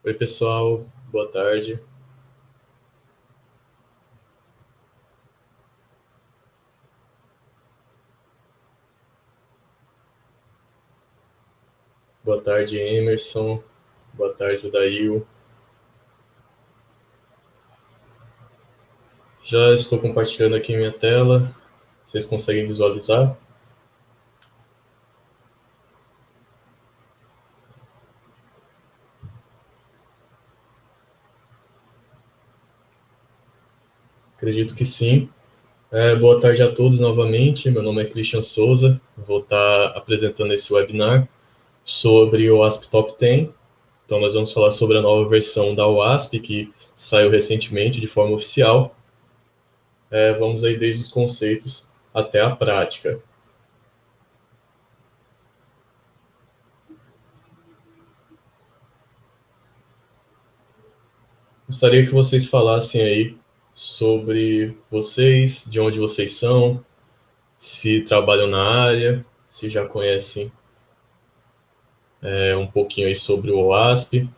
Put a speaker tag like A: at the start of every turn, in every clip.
A: Oi, pessoal, boa tarde. Boa tarde, Emerson. Boa tarde, Dail. Já estou compartilhando aqui minha tela. Vocês conseguem visualizar? Acredito que sim. Boa tarde a todos novamente. Meu nome é Christian Souza. Vou estar apresentando esse webinar sobre o OWASP Top 10. Então, nós vamos falar sobre a nova versão da OWASP, que saiu recentemente de forma oficial. Vamos aí desde os conceitos até a prática. Gostaria que vocês falassem aí sobre vocês, de onde vocês são, se trabalham na área, se já conhecem um pouquinho aí sobre o OASP.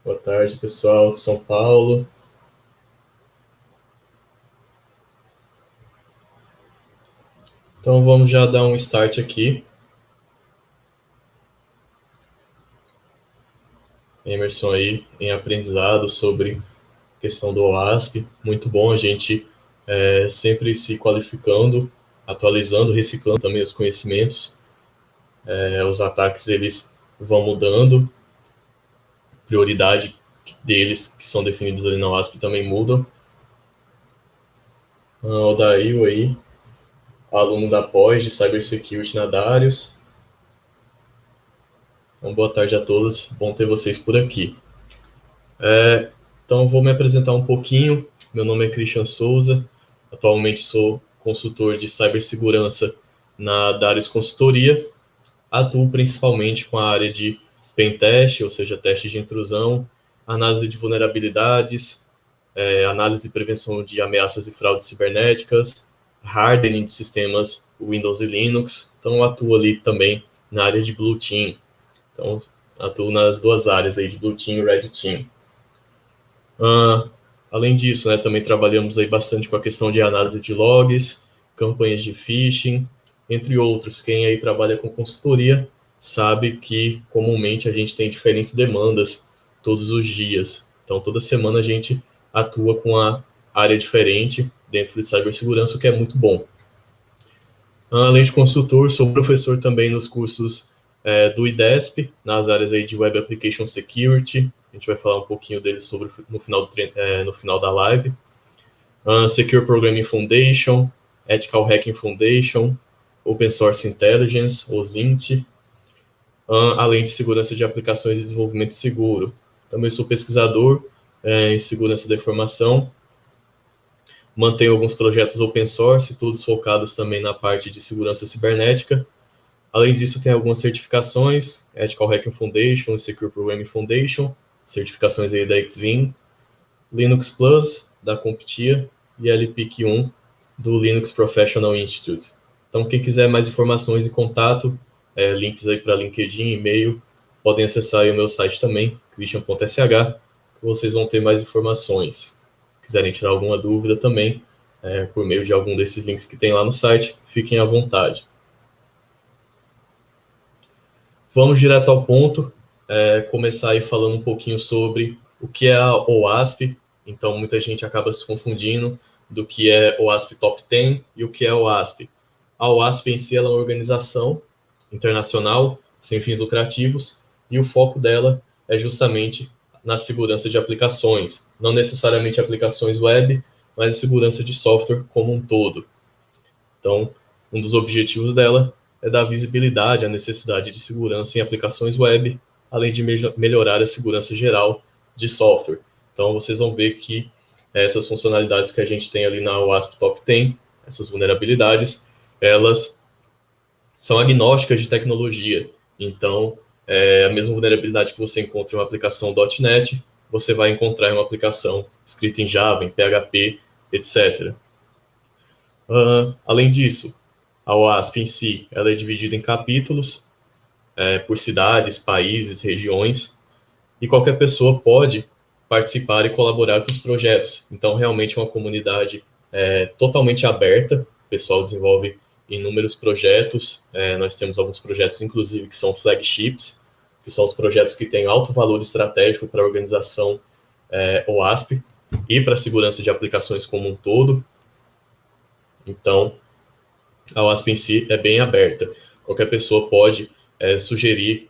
A: Boa tarde, pessoal de São Paulo. Então vamos já dar um start aqui. Emerson aí em aprendizado sobre a questão do OASP. Muito bom a gente sempre se qualificando, atualizando, reciclando também os conhecimentos. Os ataques eles vão mudando, prioridade deles que são definidos ali na OASP também mudam. O Dail aí, aluno da pós de Cybersecurity na Darius. Então, boa tarde a todos, bom ter vocês por aqui. Então, vou me apresentar um pouquinho. Meu nome é Christian Souza, atualmente sou consultor de cibersegurança na Darius Consultoria. Atuo principalmente com a área de pentest, ou seja, testes de intrusão, análise de vulnerabilidades, análise e prevenção de ameaças e fraudes cibernéticas, hardening de sistemas Windows e Linux. Então, atuo ali também na área de Blue Team. Então, atuo nas duas áreas aí de Blue Team e Red Team. Além disso, né, também trabalhamos aí bastante com a questão de análise de logs, campanhas de phishing, entre outros. Quem aí trabalha com consultoria sabe que comumente a gente tem diferentes demandas todos os dias. Então, toda semana a gente atua com a área diferente dentro de cibersegurança, o que é muito bom. Além de consultor, sou professor também nos cursos do IDESP, nas áreas aí de Web Application Security. A gente vai falar um pouquinho deles sobre no final da live. Secure Programming Foundation, Ethical Hacking Foundation, Open Source Intelligence, OSINT, além de segurança de aplicações e desenvolvimento seguro. Também sou pesquisador em segurança da informação. Mantenho alguns projetos open source, todos focados também na parte de segurança cibernética. Além disso, tem algumas certificações, Ethical Hacking Foundation, Secure Programming Foundation, certificações aí da Exim, Linux Plus, da CompTIA, e LPIC 1, do Linux Professional Institute. Então, quem quiser mais informações e contato, links aí para LinkedIn, e-mail, podem acessar aí o meu site também, christian.sh, que vocês vão ter mais informações. Quiserem tirar alguma dúvida também, por meio de algum desses links que tem lá no site, fiquem à vontade. Vamos direto ao ponto, começar aí falando um pouquinho sobre o que é a OWASP. Então, muita gente acaba se confundindo do que é o OWASP Top 10 e o que é o OWASP. A OWASP em si ela é uma organização internacional, sem fins lucrativos, e o foco dela é justamente na segurança de aplicações, não necessariamente aplicações web, mas a segurança de software como um todo. Então, um dos objetivos dela é dar visibilidade à necessidade de segurança em aplicações web, além de melhorar a segurança geral de software. Então, vocês vão ver que essas funcionalidades que a gente tem ali na OWASP Top 10, essas vulnerabilidades, elas são agnósticas de tecnologia. Então, A mesma vulnerabilidade que você encontra em uma aplicação .NET, você vai encontrar em uma aplicação escrita em Java, em PHP, etc. Além disso, a OASP em si, ela é dividida em capítulos, por cidades, países, regiões, e qualquer pessoa pode participar e colaborar com os projetos. Então, realmente é uma comunidade totalmente aberta, o pessoal desenvolve inúmeros projetos, nós temos alguns projetos, inclusive, que são flagships, que são os projetos que têm alto valor estratégico para a organização OASP e para a segurança de aplicações como um todo. Então, a OASP em si é bem aberta. Qualquer pessoa pode sugerir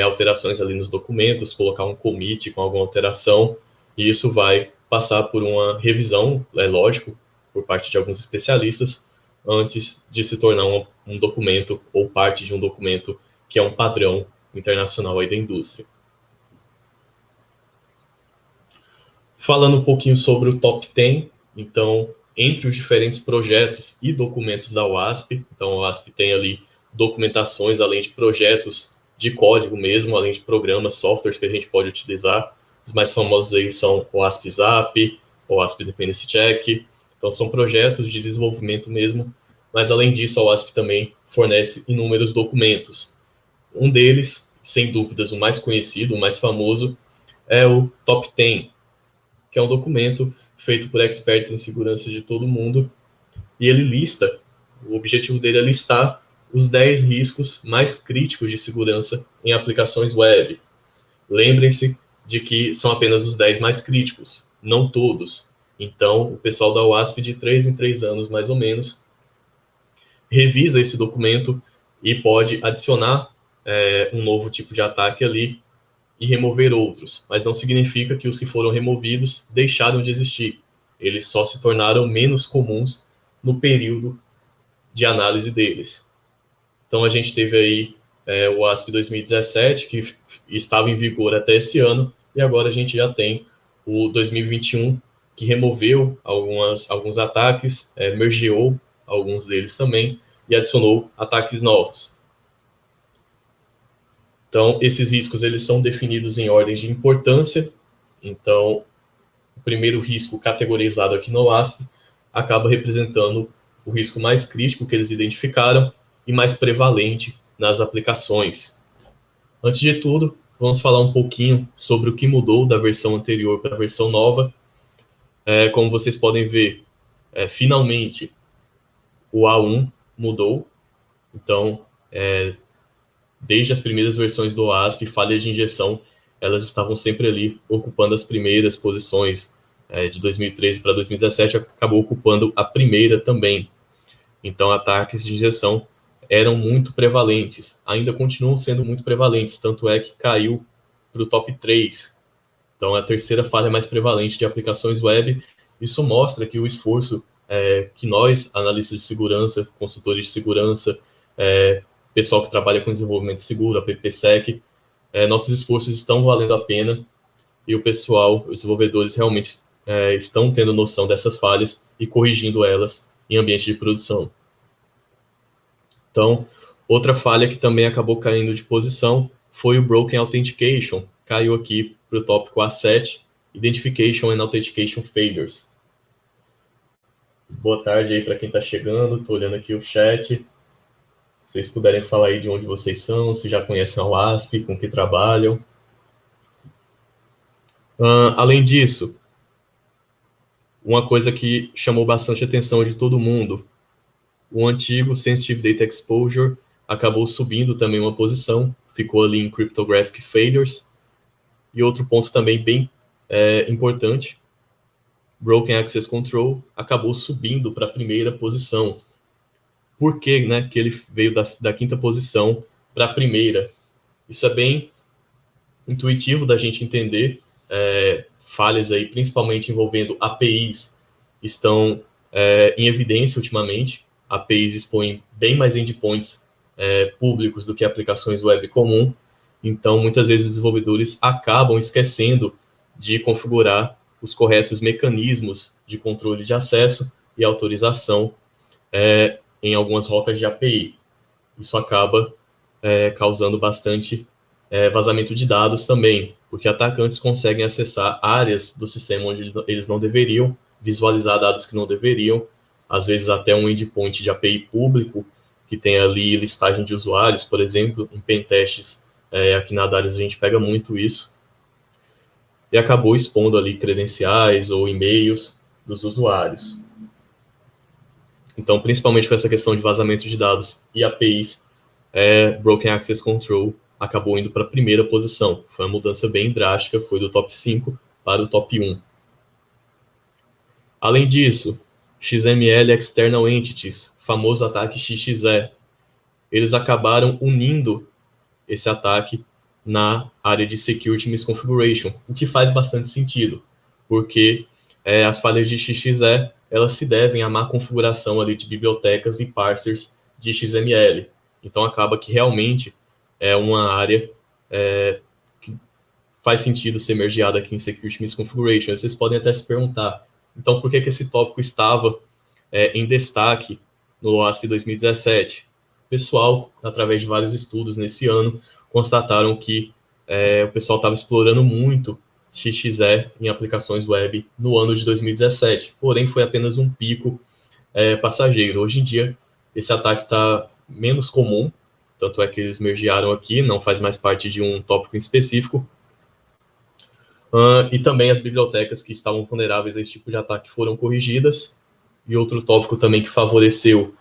A: alterações ali nos documentos, colocar um commit com alguma alteração, e isso vai passar por uma revisão, lógico, por parte de alguns especialistas, antes de se tornar um documento ou parte de um documento que é um padrão internacional aí da indústria. Falando um pouquinho sobre o Top 10, então, entre os diferentes projetos e documentos da OASP, então a OASP tem ali documentações, além de projetos de código mesmo, além de programas, softwares que a gente pode utilizar. Os mais famosos aí são o OASP Zap, o OASP Dependency Check, então são projetos de desenvolvimento mesmo, mas além disso a OASP também fornece inúmeros documentos. Um deles, sem dúvidas, o mais conhecido, o mais famoso, é o Top 10, que é um documento feito por experts em segurança de todo mundo, e ele lista, o objetivo dele é listar os 10 riscos mais críticos de segurança em aplicações web. Lembrem-se de que são apenas os 10 mais críticos, não todos. Então, o pessoal da OASP, de 3 em 3 anos, mais ou menos, revisa esse documento e pode adicionar um novo tipo de ataque ali e remover outros, mas não significa que os que foram removidos deixaram de existir. Eles só se tornaram menos comuns no período de análise deles. Então, a gente teve aí o OASP 2017, que estava em vigor até esse ano, e agora a gente já tem o 2021, que removeu alguns ataques, mergeou alguns deles também, e adicionou ataques novos. Então, esses riscos eles são definidos em ordens de importância. Então, o primeiro risco categorizado aqui no OASP acaba representando o risco mais crítico que eles identificaram e mais prevalente nas aplicações. Antes de tudo, vamos falar um pouquinho sobre o que mudou da versão anterior para a versão nova. Como vocês podem ver, finalmente o A1 mudou. Então, desde as primeiras versões do OASP, falhas de injeção, elas estavam sempre ali ocupando as primeiras posições. De 2013 para 2017, acabou ocupando a primeira também. Então, ataques de injeção eram muito prevalentes, ainda continuam sendo muito prevalentes, tanto é que caiu para o top 3. Então, a terceira falha mais prevalente de aplicações web. Isso mostra que o esforço que nós, analistas de segurança, consultores de segurança, pessoal que trabalha com desenvolvimento seguro, a PPSec, nossos esforços estão valendo a pena e o pessoal, os desenvolvedores realmente estão tendo noção dessas falhas e corrigindo elas em ambiente de produção. Então, outra falha que também acabou caindo de posição foi o Broken Authentication, caiu aqui para o tópico A7, Identification and Authentication Failures. Boa tarde aí para quem está chegando, estou olhando aqui o chat. Se vocês puderem falar aí de onde vocês são, se já conhecem a OASP, com que trabalham. Além disso, uma coisa que chamou bastante a atenção de todo mundo, o antigo Sensitive Data Exposure acabou subindo também uma posição, ficou ali em Cryptographic Failures. E outro ponto também bem importante, Broken Access Control acabou subindo para a primeira posição. Por que, né, que ele veio da quinta posição para a primeira? Isso é bem intuitivo da gente entender. Falhas aí, principalmente envolvendo APIs, estão em evidência ultimamente. APIs expõem bem mais endpoints públicos do que aplicações web comum. Então, muitas vezes os desenvolvedores acabam esquecendo de configurar os corretos mecanismos de controle de acesso e autorização em algumas rotas de API. Isso acaba causando bastante vazamento de dados também, porque atacantes conseguem acessar áreas do sistema onde eles não deveriam, visualizar dados que não deveriam, às vezes até um endpoint de API público, que tem ali listagem de usuários, por exemplo, em pentests, aqui na Darius a gente pega muito isso, e acabou expondo ali credenciais ou e-mails dos usuários. Então, principalmente com essa questão de vazamento de dados e APIs, Broken Access Control acabou indo para a primeira posição. Foi uma mudança bem drástica, foi do top 5 para o top 1. Além disso, XML External Entities, famoso ataque XXE, eles acabaram unindo esse ataque na área de Security Misconfiguration, o que faz bastante sentido, porque as falhas de XXE elas se devem à má configuração ali de bibliotecas e parsers de XML. Então acaba que realmente é uma área que faz sentido ser mergeada aqui em Security Misconfiguration. Vocês podem até se perguntar, então por que esse tópico estava em destaque no OASP 2017? O pessoal, através de vários estudos nesse ano, constataram que o pessoal estava explorando muito XXE em aplicações web no ano de 2017, porém foi apenas um pico passageiro. Hoje em dia, esse ataque está menos comum, tanto é que eles mergearam aqui, não faz mais parte de um tópico em específico, e também as bibliotecas que estavam vulneráveis a esse tipo de ataque foram corrigidas, e outro tópico também que favoreceu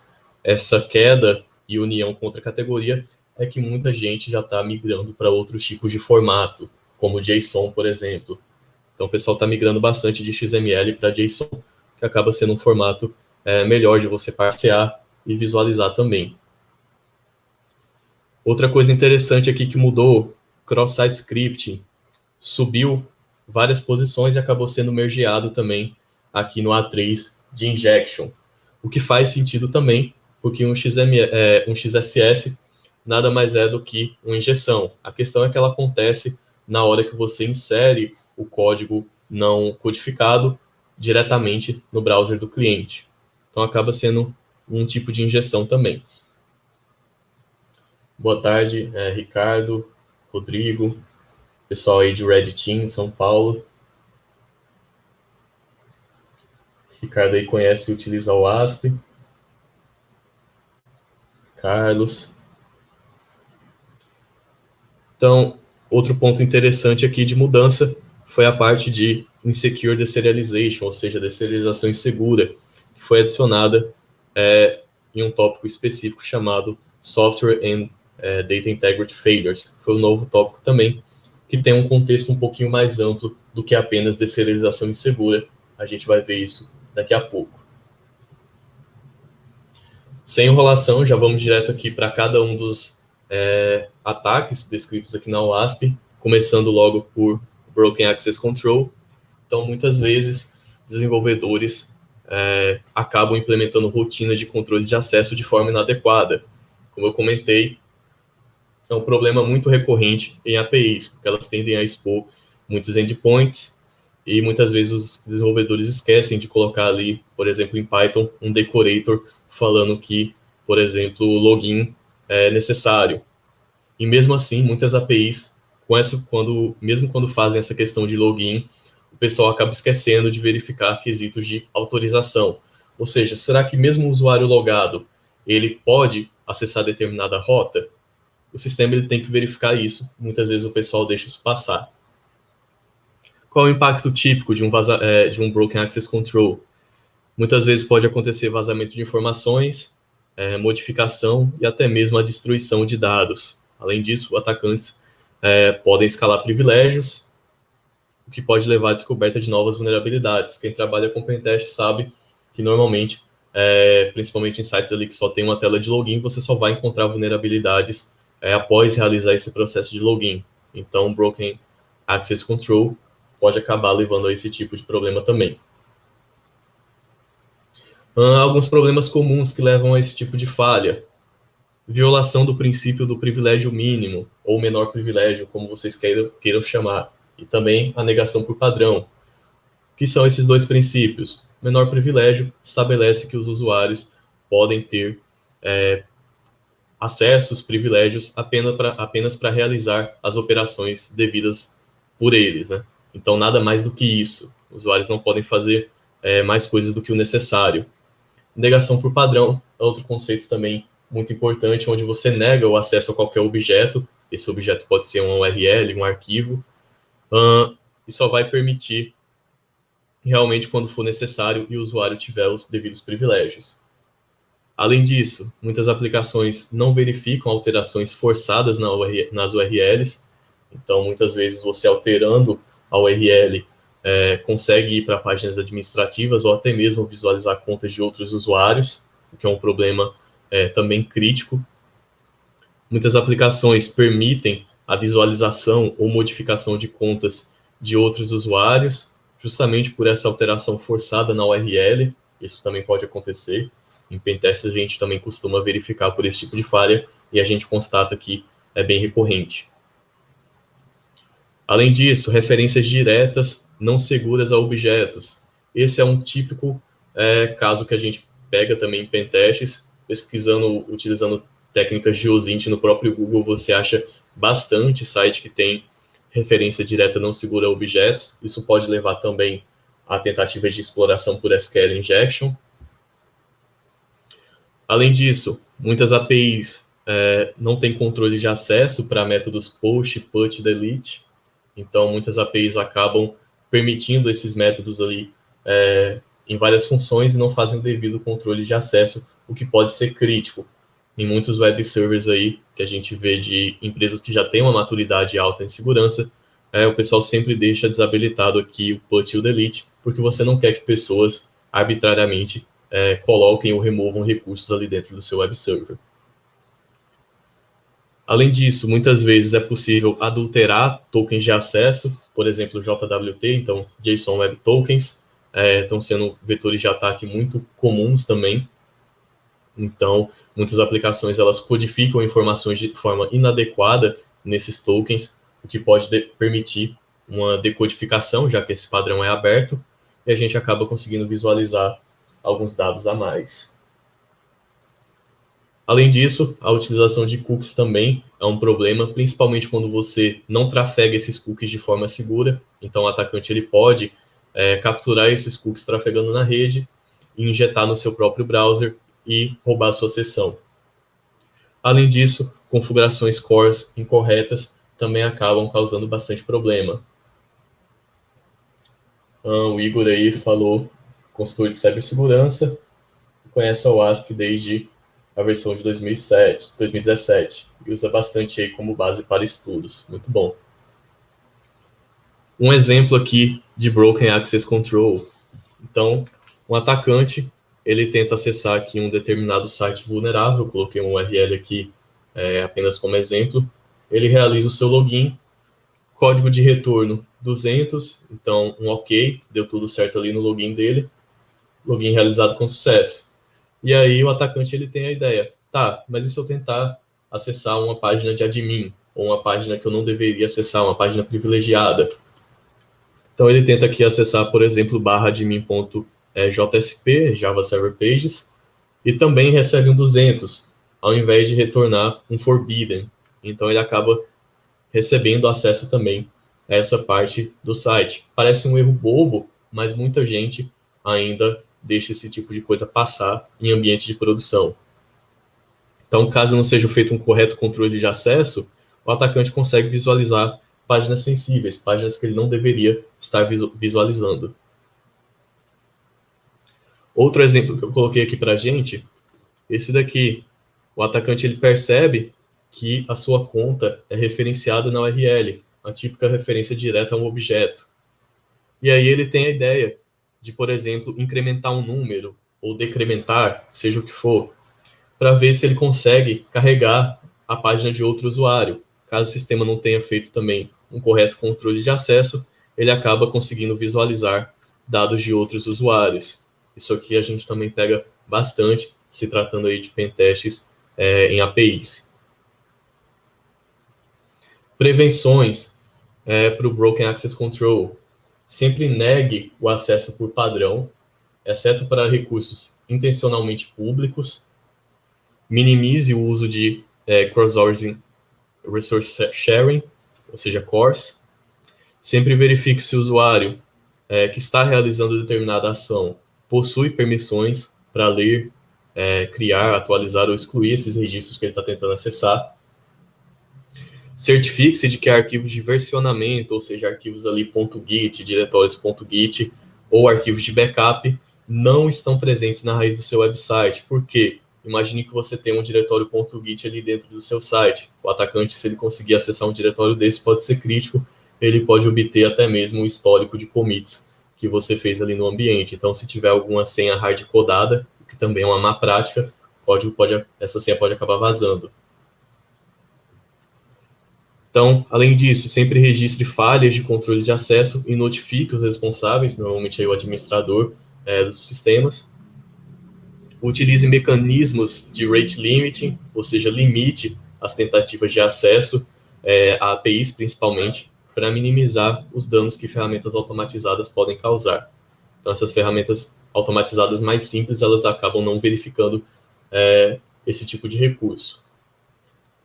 A: essa queda e união contra a categoria é que muita gente já está migrando para outros tipos de formato, como JSON, por exemplo. Então, o pessoal está migrando bastante de XML para JSON, que acaba sendo um formato melhor de você parsear e visualizar também. Outra coisa interessante aqui que mudou, cross-site scripting, subiu várias posições e acabou sendo mergeado também aqui no A3 de injection, o que faz sentido também, porque um XSS nada mais é do que uma injeção. A questão é que ela acontece na hora que você insere o código não codificado diretamente no browser do cliente. Então acaba sendo um tipo de injeção também. Boa tarde, Ricardo, Rodrigo, pessoal aí de Red Team, São Paulo. Ricardo aí conhece e utiliza o ASP. Carlos. Então, outro ponto interessante aqui de mudança foi a parte de Insecure Deserialization, ou seja, deserialização insegura, que foi adicionada em um tópico específico chamado Software and Data Integrity Failures. Foi um novo tópico também, que tem um contexto um pouquinho mais amplo do que apenas deserialização insegura. A gente vai ver isso daqui a pouco. Sem enrolação, já vamos direto aqui para cada um dos ataques descritos aqui na OASP, começando logo por Broken Access Control. Então, muitas vezes, desenvolvedores acabam implementando rotina de controle de acesso de forma inadequada. Como eu comentei, é um problema muito recorrente em APIs, porque elas tendem a expor muitos endpoints e muitas vezes os desenvolvedores esquecem de colocar ali, por exemplo, em Python, um decorator falando que, por exemplo, o login é necessário. E mesmo assim, muitas APIs, mesmo quando fazem essa questão de login, o pessoal acaba esquecendo de verificar quesitos de autorização. Ou seja, será que mesmo o usuário logado, ele pode acessar determinada rota? O sistema ele tem que verificar isso. Muitas vezes o pessoal deixa isso passar. Qual é o impacto típico de um Broken Access Control? Muitas vezes pode acontecer vazamento de informações, modificação e até mesmo a destruição de dados. Além disso, atacantes podem escalar privilégios, o que pode levar à descoberta de novas vulnerabilidades. Quem trabalha com pentest sabe que normalmente, principalmente em sites ali que só tem uma tela de login, você só vai encontrar vulnerabilidades após realizar esse processo de login. Então, Broken Access Control pode acabar levando a esse tipo de problema também. Alguns problemas comuns que levam a esse tipo de falha. Violação do princípio do privilégio mínimo, ou menor privilégio, como vocês queiram chamar. E também a negação por padrão. O que são esses dois princípios? Menor privilégio estabelece que os usuários podem ter acessos, privilégios apenas para realizar as operações devidas por eles, né? Então, nada mais do que isso. Usuários não podem fazer mais coisas do que o necessário. Negação por padrão é outro conceito também muito importante, onde você nega o acesso a qualquer objeto. Esse objeto pode ser um URL, um arquivo, e só vai permitir realmente quando for necessário e o usuário tiver os devidos privilégios. Além disso, muitas aplicações não verificam alterações forçadas nas URLs, então muitas vezes você alterando a URL consegue ir para páginas administrativas ou até mesmo visualizar contas de outros usuários, o que é um problema também crítico. Muitas aplicações permitem a visualização ou modificação de contas de outros usuários, justamente por essa alteração forçada na URL. Isso também pode acontecer. Em pentest a gente também costuma verificar por esse tipo de falha e a gente constata que é bem recorrente. Além disso, referências diretas não seguras a objetos. Esse é um típico caso que a gente pega também em pentests, pesquisando, utilizando técnicas de OSINT no próprio Google, você acha bastante site que tem referência direta não segura a objetos. Isso pode levar também a tentativas de exploração por SQL injection. Além disso, muitas APIs não têm controle de acesso para métodos push, put, delete. Então, muitas APIs acabam permitindo esses métodos ali em várias funções e não fazem o devido controle de acesso, o que pode ser crítico. Em muitos web servers aí, que a gente vê de empresas que já têm uma maturidade alta em segurança, o pessoal sempre deixa desabilitado aqui o put e o delete, porque você não quer que pessoas arbitrariamente coloquem ou removam recursos ali dentro do seu web server. Além disso, muitas vezes é possível adulterar tokens de acesso, por exemplo, JWT, então JSON Web Tokens, estão sendo vetores de ataque muito comuns também. Então, muitas aplicações elas codificam informações de forma inadequada nesses tokens, o que pode permitir uma decodificação, já que esse padrão é aberto, e a gente acaba conseguindo visualizar alguns dados a mais. Além disso, a utilização de cookies também é um problema, principalmente quando você não trafega esses cookies de forma segura. Então, o atacante ele pode capturar esses cookies trafegando na rede e injetar no seu próprio browser e roubar a sua sessão. Além disso, configurações cores incorretas também acabam causando bastante problema. O Igor aí falou, consultor de cibersegurança, conhece a OWASP desde a versão de 2017, e usa bastante aí como base para estudos. Muito bom. Um exemplo aqui de Broken Access Control. Então, um atacante, ele tenta acessar aqui um determinado site vulnerável, coloquei um URL aqui apenas como exemplo, ele realiza o seu login, código de retorno 200, então um ok, deu tudo certo ali no login dele, login realizado com sucesso. E aí o atacante ele tem a ideia, tá, mas e se eu tentar acessar uma página de admin, ou uma página que eu não deveria acessar, uma página privilegiada? Então ele tenta aqui acessar, por exemplo, /admin.jsp, Java Server Pages, e também recebe um 200, ao invés de retornar um forbidden. Então ele acaba recebendo acesso também a essa parte do site. Parece um erro bobo, mas muita gente ainda deixa esse tipo de coisa passar em ambiente de produção. Então, caso não seja feito um correto controle de acesso, o atacante consegue visualizar páginas sensíveis, páginas que ele não deveria estar visualizando. Outro exemplo que eu coloquei aqui para a gente, esse daqui. O atacante ele percebe que a sua conta é referenciada na URL, a típica referência direta a um objeto. E aí ele tem a ideia de, por exemplo, incrementar um número ou decrementar, seja o que for, para ver se ele consegue carregar a página de outro usuário. Caso o sistema não tenha feito também um correto controle de acesso, ele acaba conseguindo visualizar dados de outros usuários. Isso aqui a gente também pega bastante, se tratando aí de pentests em APIs. Prevenções para o Broken Access Control. Sempre negue o acesso por padrão, exceto para recursos intencionalmente públicos. Minimize o uso de Cross-Origin Resource Sharing, ou seja, CORS. Sempre verifique se o usuário que está realizando determinada ação possui permissões para ler, criar, atualizar ou excluir esses registros que ele está tentando acessar. Certifique-se de que arquivos de versionamento, ou seja, arquivos ali .git, diretórios .git ou arquivos de backup, não estão presentes na raiz do seu website. Por quê? Imagine que você tem um diretório .git ali dentro do seu site. O atacante, se ele conseguir acessar um diretório desse, pode ser crítico. Ele pode obter até mesmo o histórico de commits que você fez ali no ambiente. Então, se tiver alguma senha hard-codada, que também é uma má prática, essa senha pode acabar vazando. Então, além disso, sempre registre falhas de controle de acesso e notifique os responsáveis, normalmente aí o administrador dos sistemas. Utilize mecanismos de rate limiting, ou seja, limite as tentativas de acesso a APIs, principalmente, para minimizar os danos que ferramentas automatizadas podem causar. Então, essas ferramentas automatizadas mais simples, elas acabam não verificando esse tipo de recurso.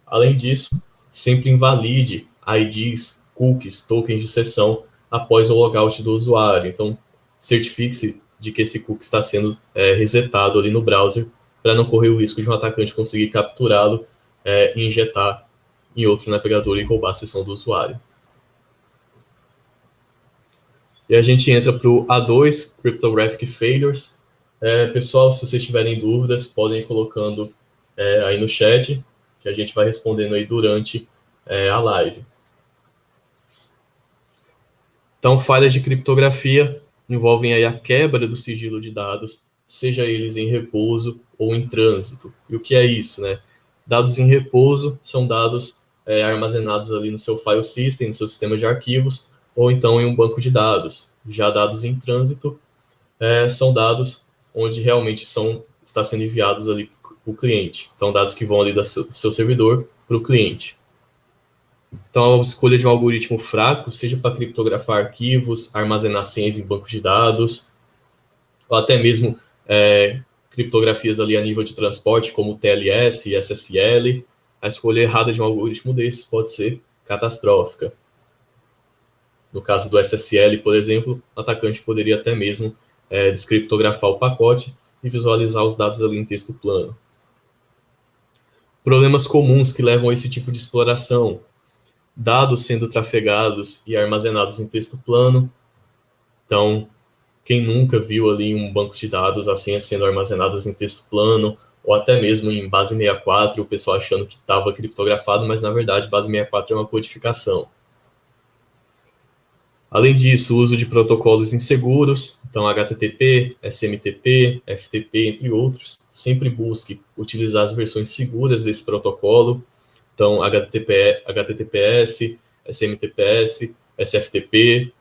A: Além disso, sempre invalide IDs, cookies, tokens de sessão após o logout do usuário. Então, certifique-se de que esse cookie está sendo resetado ali no browser para não correr o risco de um atacante conseguir capturá-lo e injetar em outro navegador e roubar a sessão do usuário. E a gente entra para o A2, Cryptographic Failures. Pessoal, se vocês tiverem dúvidas, podem ir colocando aí no chat, que a gente vai respondendo aí durante a live. Então, falhas de criptografia envolvem aí a quebra do sigilo de dados, seja eles em repouso ou em trânsito. E o que é isso, né? Dados em repouso são dados armazenados ali no seu file system, no seu sistema de arquivos, ou então em um banco de dados. Já dados em trânsito são dados onde realmente está sendo enviados ali para o cliente. Então, dados que vão ali do seu servidor para o cliente. Então, a escolha de um algoritmo fraco, seja para criptografar arquivos, armazenar senhas em bancos de dados, ou até mesmo criptografias ali a nível de transporte, como TLS e SSL, a escolha errada de um algoritmo desses pode ser catastrófica. No caso do SSL, por exemplo, o atacante poderia até mesmo descriptografar o pacote e visualizar os dados ali em texto plano. Problemas comuns que levam a esse tipo de exploração: dados sendo trafegados e armazenados em texto plano. Então, quem nunca viu ali um banco de dados, as senhas sendo armazenadas em texto plano, ou até mesmo em base 64, o pessoal achando que estava criptografado, mas na verdade base 64 é uma codificação. Além disso, o uso de protocolos inseguros, então HTTP, SMTP, FTP, entre outros. Sempre busque utilizar as versões seguras desse protocolo, então HTTPS, SMTPS, SFTP.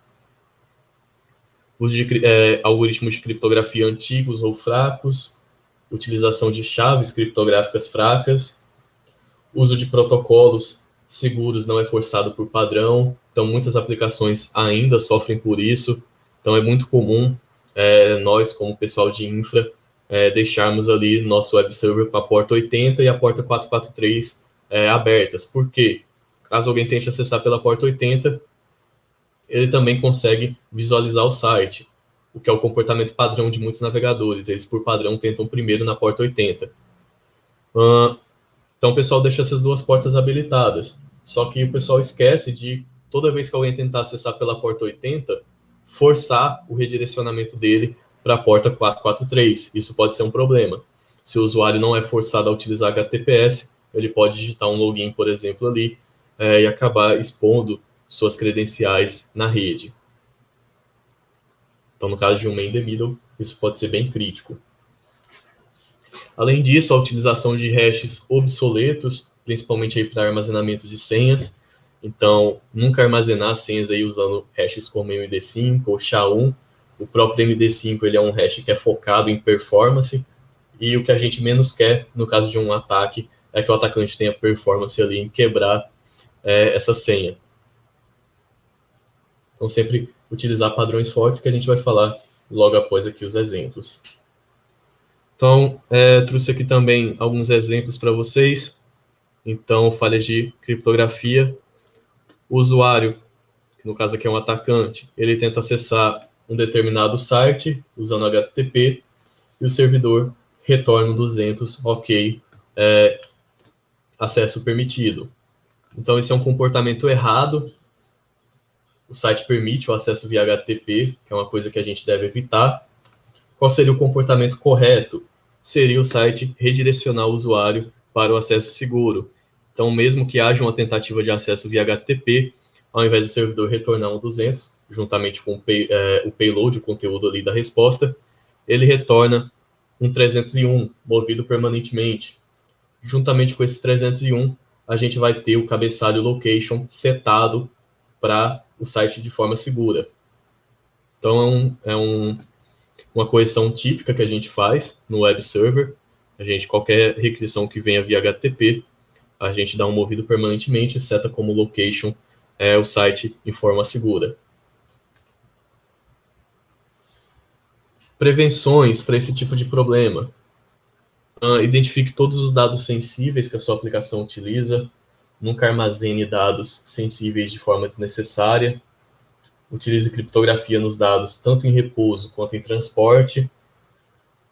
A: Uso de algoritmos de criptografia antigos ou fracos, utilização de chaves criptográficas fracas, uso de protocolos seguros não é forçado por padrão, então muitas aplicações ainda sofrem por isso, então é muito comum nós, como pessoal de infra, deixarmos ali nosso web server com a porta 80 e a porta 443 abertas. Por quê? Caso alguém tente acessar pela porta 80, ele também consegue visualizar o site, o que é o comportamento padrão de muitos navegadores. Eles, por padrão, tentam primeiro na porta 80. Então, o pessoal deixa essas duas portas habilitadas. Só que o pessoal esquece de, toda vez que alguém tentar acessar pela porta 80, forçar o redirecionamento dele para a porta 443. Isso pode ser um problema. Se o usuário não é forçado a utilizar HTTPS, ele pode digitar um login, por exemplo, ali, e acabar expondo suas credenciais na rede. Então, no caso de um man in the middle, isso pode ser bem crítico. Além disso, a utilização de hashes obsoletos, principalmente aí para armazenamento de senhas. Então, nunca armazenar senhas aí usando hashes como MD5 ou SHA-1. O próprio MD5 ele é um hash que é focado em performance, e o que a gente menos quer, no caso de um ataque, é que o atacante tenha performance ali em quebrar essa senha. Então, sempre utilizar padrões fortes, que a gente vai falar logo após aqui os exemplos. Então, trouxe aqui também alguns exemplos para vocês. Então, falhas de criptografia, o usuário, que no caso aqui é um atacante, ele tenta acessar um determinado site usando HTTP e o servidor retorna 200, ok, acesso permitido. Então, esse é um comportamento errado. O site permite o acesso via HTTP, que é uma coisa que a gente deve evitar. Qual seria o comportamento correto? Seria o site redirecionar o usuário para o acesso seguro. Então, mesmo que haja uma tentativa de acesso via HTTP, ao invés do servidor retornar um 200, juntamente com o payload, o conteúdo ali da resposta, ele retorna um 301, movido permanentemente. Juntamente com esse 301, a gente vai ter o cabeçalho location setado para o site de forma segura. Então, uma correção típica que a gente faz no web server. Qualquer requisição que venha via HTTP, a gente dá um movido permanentemente e seta como location o site em forma segura. Prevenções para esse tipo de problema. Identifique todos os dados sensíveis que a sua aplicação utiliza. Nunca armazene dados sensíveis de forma desnecessária. Utilize criptografia nos dados, tanto em repouso quanto em transporte.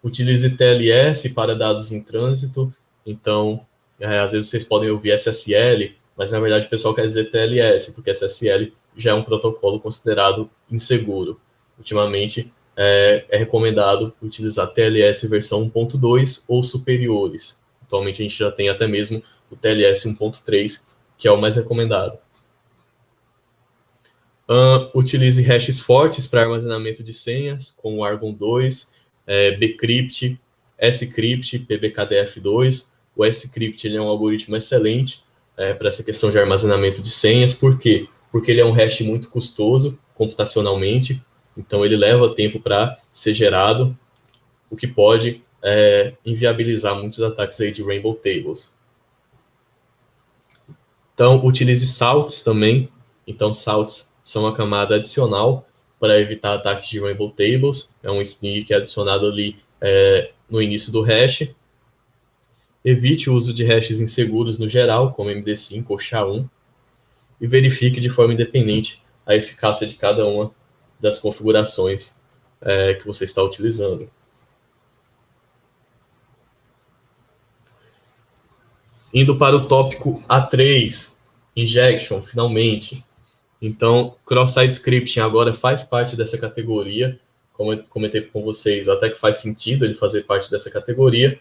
A: Utilize TLS para dados em trânsito. Então, às vezes vocês podem ouvir SSL, mas na verdade o pessoal quer dizer TLS, porque SSL já é um protocolo considerado inseguro. Ultimamente, é recomendado utilizar TLS versão 1.2 ou superiores. Atualmente a gente já tem até mesmo o TLS 1.3, que é o mais recomendado. Utilize hashes fortes para armazenamento de senhas, como o Argon 2, Bcrypt, Scrypt, PBKDF2. O Scrypt é um algoritmo excelente para essa questão de armazenamento de senhas. Por quê? Porque ele é um hash muito custoso computacionalmente, então ele leva tempo para ser gerado, o que pode inviabilizar muitos ataques aí de Rainbow Tables. Então, utilize salts também. Então, salts são uma camada adicional para evitar ataques de Rainbow Tables. É um string que é adicionado ali no início do hash. Evite o uso de hashes inseguros no geral, como MD5 ou SHA-1. E verifique de forma independente a eficácia de cada uma das configurações que você está utilizando. Indo para o tópico A3, Injection, finalmente. Então, cross-site scripting agora faz parte dessa categoria, como eu comentei com vocês, até que faz sentido ele fazer parte dessa categoria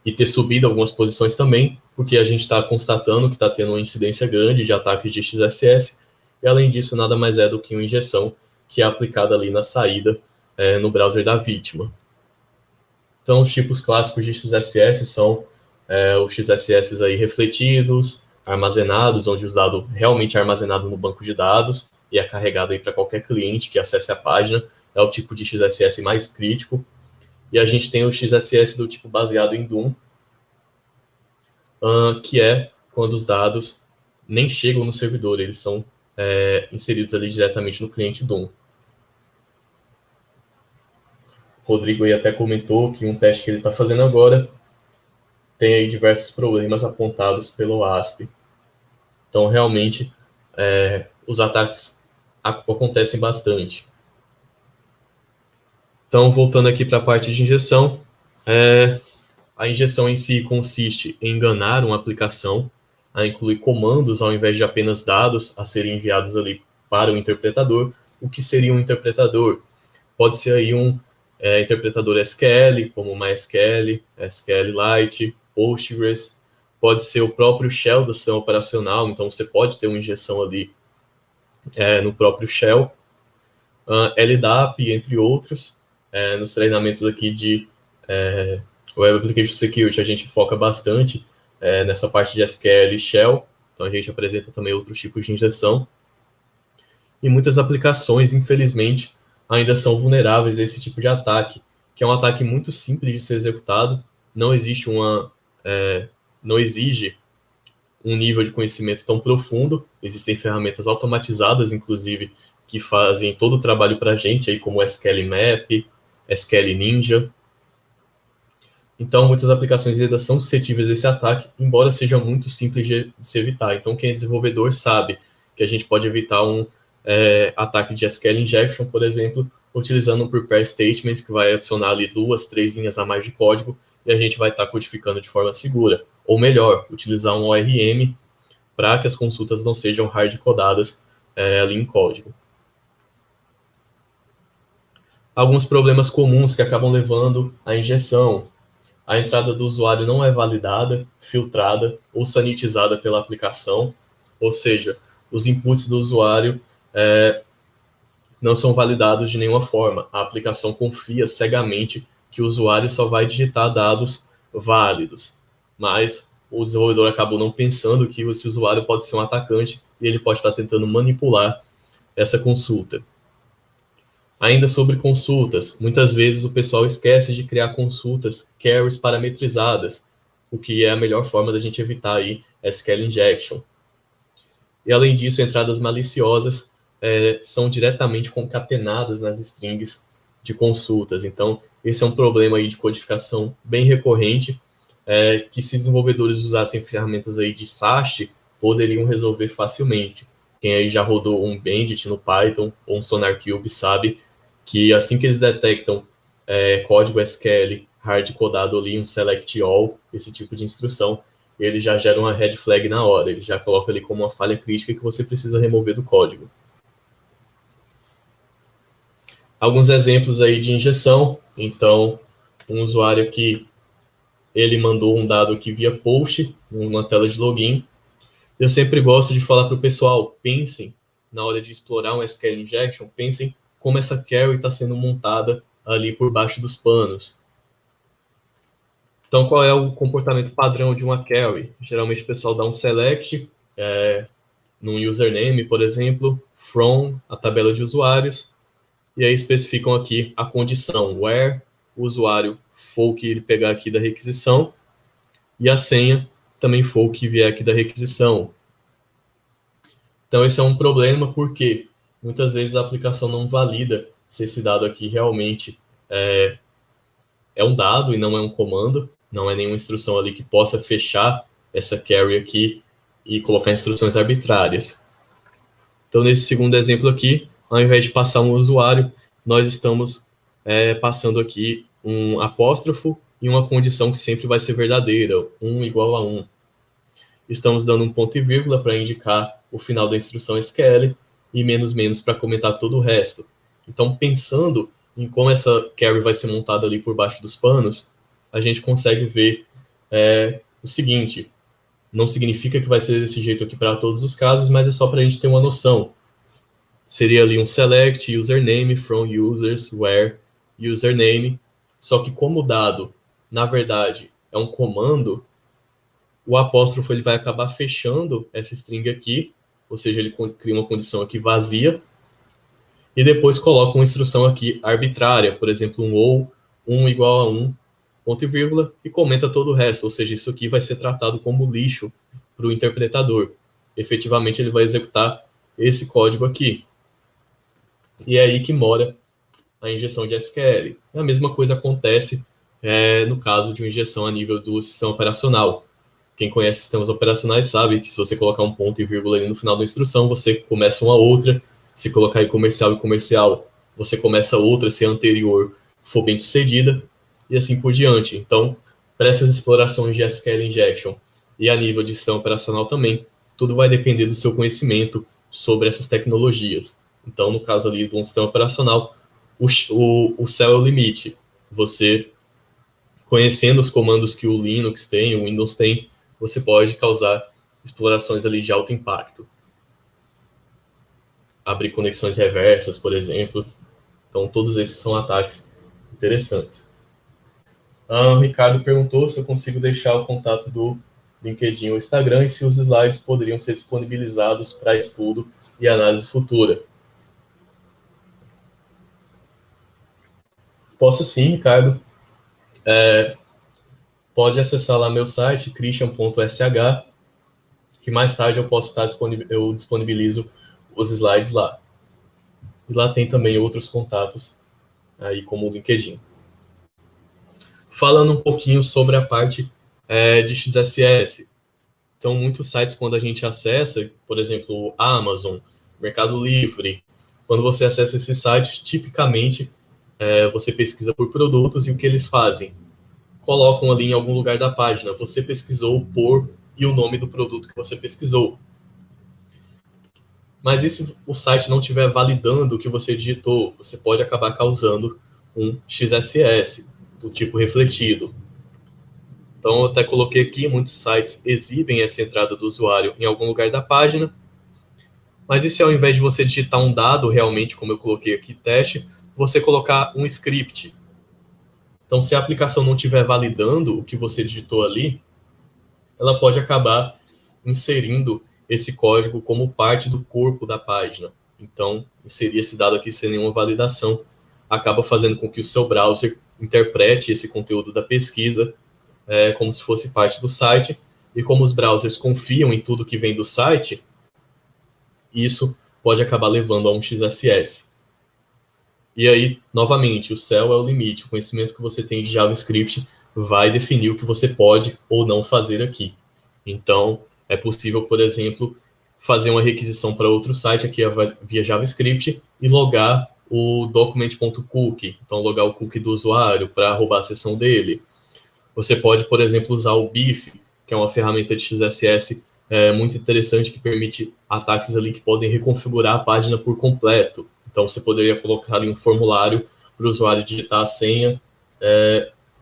A: e ter subido algumas posições também, porque a gente está constatando que está tendo uma incidência grande de ataques de XSS, e além disso, nada mais é do que uma injeção que é aplicada ali na saída no browser da vítima. Então, os tipos clássicos de XSS são os XSS aí refletidos, armazenados, onde o dado realmente é armazenado no banco de dados e é carregado aí para qualquer cliente que acesse a página. É o tipo de XSS mais crítico. E a gente tem o XSS do tipo baseado em DOM, que é quando os dados nem chegam no servidor, eles são inseridos ali diretamente no cliente DOM. O Rodrigo aí até comentou que um teste que ele está fazendo agora tem aí diversos problemas apontados pelo ASP. Então, realmente, os ataques acontecem bastante. Então, voltando aqui para a parte de injeção, a injeção em si consiste em enganar uma aplicação, a incluir comandos ao invés de apenas dados a serem enviados ali para o interpretador. O que seria um interpretador? Pode ser aí um interpretador SQL, como MySQL, SQLite, Postgres. Pode ser o próprio shell do sistema operacional, então você pode ter uma injeção ali no próprio shell. LDAP, entre outros. Nos treinamentos aqui de Web Application Security, a gente foca bastante nessa parte de SQL e shell, então a gente apresenta também outros tipos de injeção. E muitas aplicações, infelizmente, ainda são vulneráveis a esse tipo de ataque, que é um ataque muito simples de ser executado, não existe não exige um nível de conhecimento tão profundo, existem ferramentas automatizadas, inclusive, que fazem todo o trabalho para a gente, aí, como o SQL Map, SQL Ninja. Então, muitas aplicações ainda são suscetíveis a esse ataque, embora seja muito simples de se evitar. Então, quem é desenvolvedor sabe que a gente pode evitar um ataque de SQL injection, por exemplo, utilizando um prepare statement que vai adicionar ali 2, 3 linhas a mais de código e a gente vai estar codificando de forma segura. Ou melhor, utilizar um ORM para que as consultas não sejam hard-codadas ali em código. Alguns problemas comuns que acabam levando à injeção. A entrada do usuário não é validada, filtrada ou sanitizada pela aplicação, ou seja, os inputs do usuário não são validados de nenhuma forma. A aplicação confia cegamente que o usuário só vai digitar dados válidos, mas o desenvolvedor acabou não pensando que esse usuário pode ser um atacante e ele pode estar tentando manipular essa consulta. Ainda sobre consultas, muitas vezes o pessoal esquece de criar consultas carries parametrizadas, o que é a melhor forma da gente evitar aí SQL injection. E além disso, entradas maliciosas são diretamente concatenadas nas strings de consultas. Então, esse é um problema aí de codificação bem recorrente, que se desenvolvedores usassem ferramentas aí de SAST, poderiam resolver facilmente. Quem aí já rodou um Bandit no Python ou um SonarQube sabe que assim que eles detectam código SQL hard-codado ali, um select all, esse tipo de instrução, ele já gera uma red flag na hora, ele já coloca ali como uma falha crítica que você precisa remover do código. Alguns exemplos aí de injeção. Então, um usuário aqui, ele mandou um dado aqui via post, numa tela de login. Eu sempre gosto de falar para o pessoal, pensem, na hora de explorar um SQL injection, pensem como essa carry está sendo montada ali por baixo dos panos. Então, qual é o comportamento padrão de uma carry? Geralmente o pessoal dá um select num username, por exemplo, from a tabela de usuários, e aí especificam aqui a condição, where o usuário for o que ele pegar aqui da requisição, e a senha também for o que vier aqui da requisição. Então, esse é um problema porque muitas vezes a aplicação não valida se esse dado aqui realmente é um dado e não é um comando, não é nenhuma instrução ali que possa fechar essa carry aqui e colocar instruções arbitrárias. Então, nesse segundo exemplo aqui, ao invés de passar um usuário, nós estamos passando aqui um apóstrofo e uma condição que sempre vai ser verdadeira, 1 igual a 1. Estamos dando um ponto e vírgula para indicar o final da instrução SQL e menos menos para comentar todo o resto. Então, pensando em como essa carry vai ser montada ali por baixo dos panos, a gente consegue ver o seguinte: não significa que vai ser desse jeito aqui para todos os casos, mas é só para a gente ter uma noção. Seria ali um select username from users where username, só que como o dado, na verdade, é um comando, o apóstrofo ele vai acabar fechando essa string aqui, ou seja, ele cria uma condição aqui vazia, e depois coloca uma instrução aqui arbitrária, por exemplo, um ou 1 igual a 1, ponto e vírgula, e comenta todo o resto, ou seja, isso aqui vai ser tratado como lixo para o interpretador. Efetivamente, ele vai executar esse código aqui. E é aí que mora a injeção de SQL. A mesma coisa acontece no caso de uma injeção a nível do sistema operacional. Quem conhece sistemas operacionais sabe que se você colocar um ponto e vírgula ali no final da instrução, você começa uma outra. Se colocar aí comercial e comercial, você começa outra se a anterior for bem sucedida, e assim por diante. Então, para essas explorações de SQL injection e a nível de sistema operacional também, tudo vai depender do seu conhecimento sobre essas tecnologias. Então, no caso ali de um sistema operacional, o céu é o limite. Você, conhecendo os comandos que o Linux tem, o Windows tem, você pode causar explorações ali de alto impacto. Abrir conexões reversas, por exemplo. Então, todos esses são ataques interessantes. O Ricardo perguntou se eu consigo deixar o contato do LinkedIn ou Instagram e se os slides poderiam ser disponibilizados para estudo e análise futura. Posso sim, Ricardo. Pode acessar lá meu site, christian.sh, que mais tarde eu disponibilizo os slides lá. E lá tem também outros contatos, aí como o LinkedIn. Falando um pouquinho sobre a parte de XSS. Então, muitos sites, quando a gente acessa, por exemplo, Amazon, Mercado Livre, quando você acessa esses sites, tipicamente você pesquisa por produtos e o que eles fazem? Colocam ali em algum lugar da página, você pesquisou por e o nome do produto que você pesquisou. Mas e se o site não estiver validando o que você digitou? Você pode acabar causando um XSS, do tipo refletido. Então, eu até coloquei aqui, muitos sites exibem essa entrada do usuário em algum lugar da página, mas e se ao invés de você digitar um dado realmente, como eu coloquei aqui, teste, você colocar um script? Então, se a aplicação não estiver validando o que você digitou ali, ela pode acabar inserindo esse código como parte do corpo da página. Então, inserir esse dado aqui sem nenhuma validação acaba fazendo com que o seu browser interprete esse conteúdo da pesquisa como se fosse parte do site, e como os browsers confiam em tudo que vem do site, isso pode acabar levando a um XSS. E aí, novamente, o céu é o limite. O conhecimento que você tem de JavaScript vai definir o que você pode ou não fazer aqui. Então, é possível, por exemplo, fazer uma requisição para outro site aqui via JavaScript e logar o document.cookie, então logar o cookie do usuário para roubar a sessão dele. Você pode, por exemplo, usar o BIF, que é uma ferramenta de XSS muito interessante que permite ataques ali que podem reconfigurar a página por completo. Então, você poderia colocar ali um formulário para o usuário digitar a senha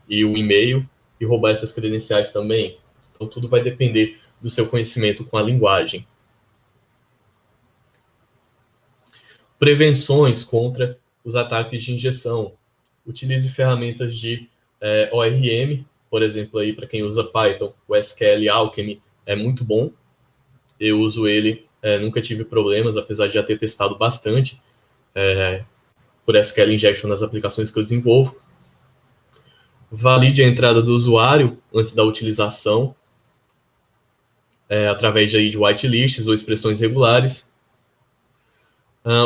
A: e o e-mail e roubar essas credenciais também. Então, tudo vai depender do seu conhecimento com a linguagem. Prevenções contra os ataques de injeção. Utilize ferramentas de ORM, por exemplo, aí para quem usa Python, o SQL Alchemy é muito bom. Eu uso ele, nunca tive problemas, apesar de já ter testado bastante por SQL Injection nas aplicações que eu desenvolvo. Valide a entrada do usuário antes da utilização, através de whitelists ou expressões regulares.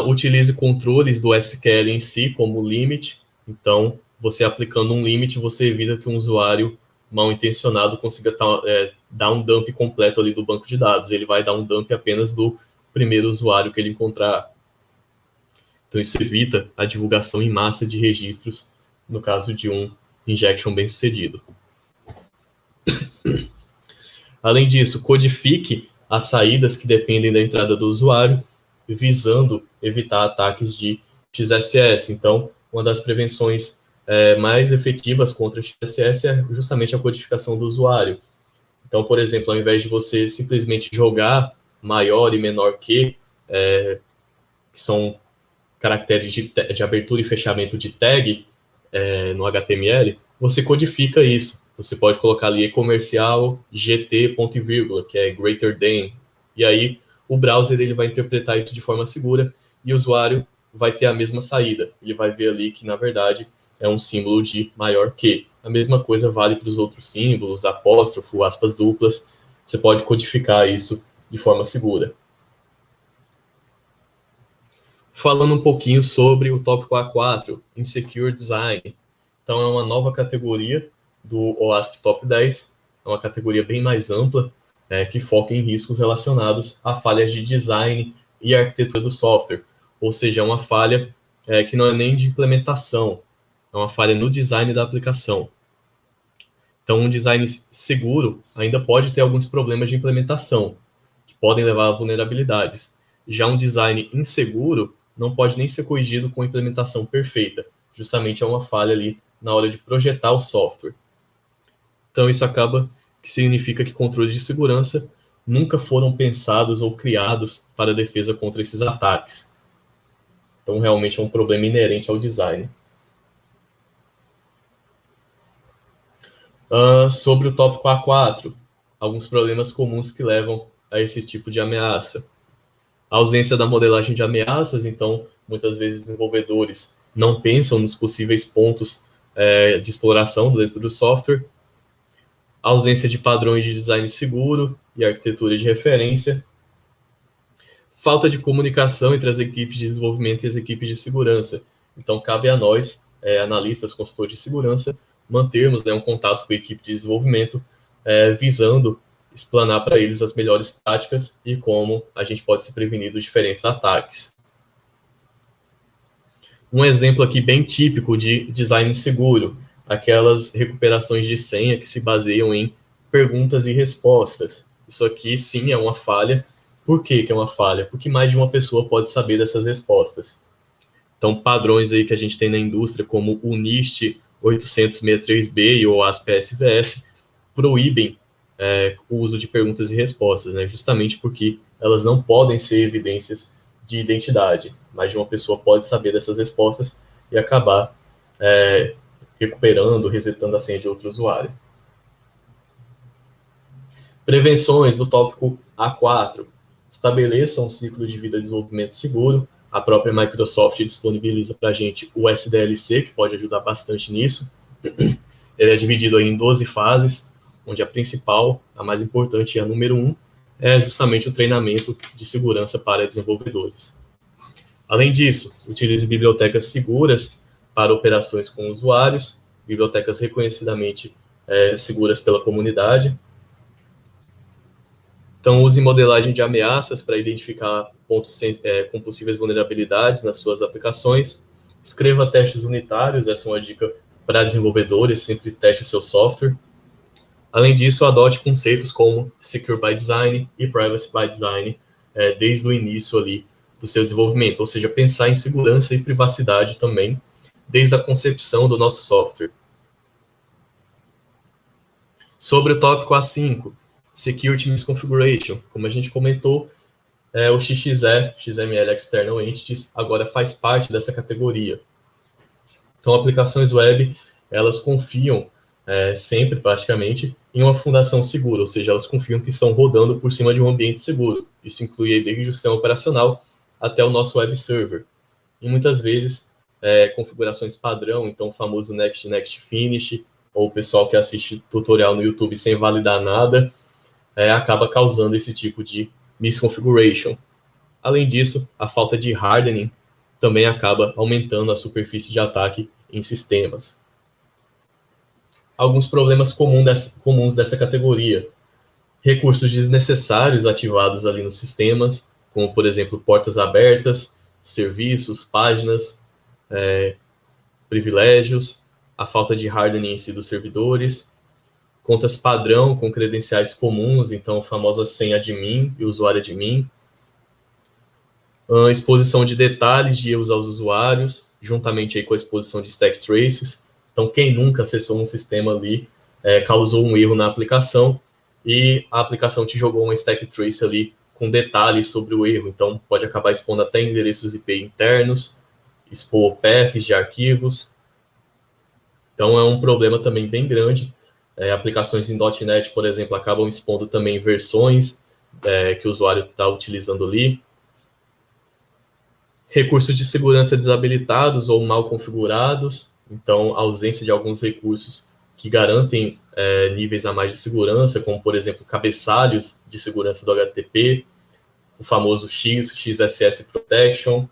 A: Utilize controles do SQL em si, como limit. Então, você aplicando um limit, você evita que um usuário mal intencionado consiga dar um dump completo ali do banco de dados. Ele vai dar um dump apenas do primeiro usuário que ele encontrar. Então, isso evita a divulgação em massa de registros no caso de um injection bem sucedido. Além disso, codifique as saídas que dependem da entrada do usuário, visando evitar ataques de XSS. Então, uma das prevenções mais efetivas contra XSS é justamente a codificação do usuário. Então, por exemplo, ao invés de você simplesmente jogar maior e menor que são caracteres de abertura e fechamento de tag no HTML, você codifica isso. Você pode colocar ali comercial GT ponto e vírgula, que é greater than, e aí o browser ele vai interpretar isso de forma segura e o usuário vai ter a mesma saída. Ele vai ver ali que, na verdade, é um símbolo de maior que. A mesma coisa vale para os outros símbolos, apóstrofo, aspas duplas. Você pode codificar isso de forma segura. Falando um pouquinho sobre o tópico A4, Insecure Design. Então, é uma nova categoria do OWASP Top 10, é uma categoria bem mais ampla, que foca em riscos relacionados a falhas de design e arquitetura do software, ou seja, é uma falha que não é nem de implementação, é uma falha no design da aplicação. Então, um design seguro ainda pode ter alguns problemas de implementação, que podem levar a vulnerabilidades. Já um design inseguro não pode nem ser corrigido com implementação perfeita, justamente é uma falha ali na hora de projetar o software. Então, isso acaba que significa que controles de segurança nunca foram pensados ou criados para a defesa contra esses ataques. Então, realmente é um problema inerente ao design. Sobre o tópico A4, alguns problemas comuns que levam a esse tipo de ameaça. A ausência da modelagem de ameaças, então, muitas vezes desenvolvedores não pensam nos possíveis pontos de exploração dentro do software. A ausência de padrões de design seguro e arquitetura de referência. Falta de comunicação entre as equipes de desenvolvimento e as equipes de segurança. Então, cabe a nós, analistas, consultores de segurança, mantermos, né, um contato com a equipe de desenvolvimento, visando explanar para eles as melhores práticas e como a gente pode se prevenir dos diferentes ataques. Um exemplo aqui bem típico de design seguro, aquelas recuperações de senha que se baseiam em perguntas e respostas. Isso aqui, sim, é uma falha. Por que é uma falha? Porque mais de uma pessoa pode saber dessas respostas. Então, padrões aí que a gente tem na indústria, como o NIST 863B e o ASP-SVS, proíbem o uso de perguntas e respostas, né? Justamente porque elas não podem ser evidências de identidade. Mais de uma pessoa pode saber dessas respostas e acabar recuperando, resetando a senha de outro usuário. Prevenções do tópico A4. Estabeleça um ciclo de vida de desenvolvimento seguro. A própria Microsoft disponibiliza para a gente o SDLC, que pode ajudar bastante nisso. Ele é dividido aí em 12 fases, onde a principal, a mais importante, a número 1, é justamente o treinamento de segurança para desenvolvedores. Além disso, utilize bibliotecas seguras para operações com usuários, bibliotecas reconhecidamente seguras pela comunidade. Então, use modelagem de ameaças para identificar pontos com possíveis vulnerabilidades nas suas aplicações. Escreva testes unitários, essa é uma dica para desenvolvedores, sempre teste seu software. Além disso, adote conceitos como Secure by Design e Privacy by Design desde o início ali do seu desenvolvimento, ou seja, pensar em segurança e privacidade também, desde a concepção do nosso software. Sobre o tópico A5, Security Misconfiguration, como a gente comentou, o XXE, XML External Entities, agora faz parte dessa categoria. Então, aplicações web, elas confiam sempre, praticamente, em uma fundação segura, ou seja, elas confiam que estão rodando por cima de um ambiente seguro. Isso inclui desde o sistema operacional até o nosso web server. E muitas vezes, configurações padrão, então o famoso Next, Next, Finish, ou o pessoal que assiste tutorial no YouTube sem validar nada, acaba causando esse tipo de misconfiguration. Além disso, a falta de hardening também acaba aumentando a superfície de ataque em sistemas. Alguns problemas comuns dessa categoria. Recursos desnecessários ativados ali nos sistemas, como, por exemplo, portas abertas, serviços, páginas, privilégios, a falta de hardening em si dos servidores, contas padrão com credenciais comuns, então a famosa senha admin e usuário admin, exposição de detalhes de erros aos usuários, juntamente aí com a exposição de stack traces. Então, quem nunca acessou um sistema ali, causou um erro na aplicação e a aplicação te jogou uma stack trace ali com detalhes sobre o erro. Então, pode acabar expondo até endereços IP internos, expor paths de arquivos. Então, é um problema também bem grande. Aplicações em .NET, por exemplo, acabam expondo também versões que o usuário está utilizando ali. Recursos de segurança desabilitados ou mal configurados, então a ausência de alguns recursos que garantem níveis a mais de segurança, como, por exemplo, cabeçalhos de segurança do HTTP, o famoso XSS Protection,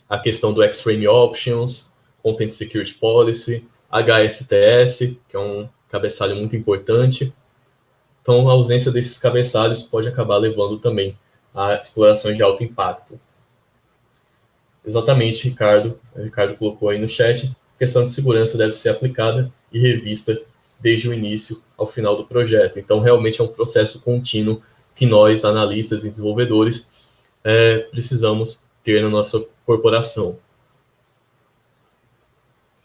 A: a questão do Xframe Options, Content Security Policy, HSTS, que é um cabeçalho muito importante. Então, a ausência desses cabeçalhos pode acabar levando também a explorações de alto impacto. Exatamente, Ricardo. O Ricardo colocou aí no chat. A questão de segurança deve ser aplicada e revista desde o início ao final do projeto. Então, realmente é um processo contínuo que nós, analistas e desenvolvedores, precisamos ter na nossa corporação.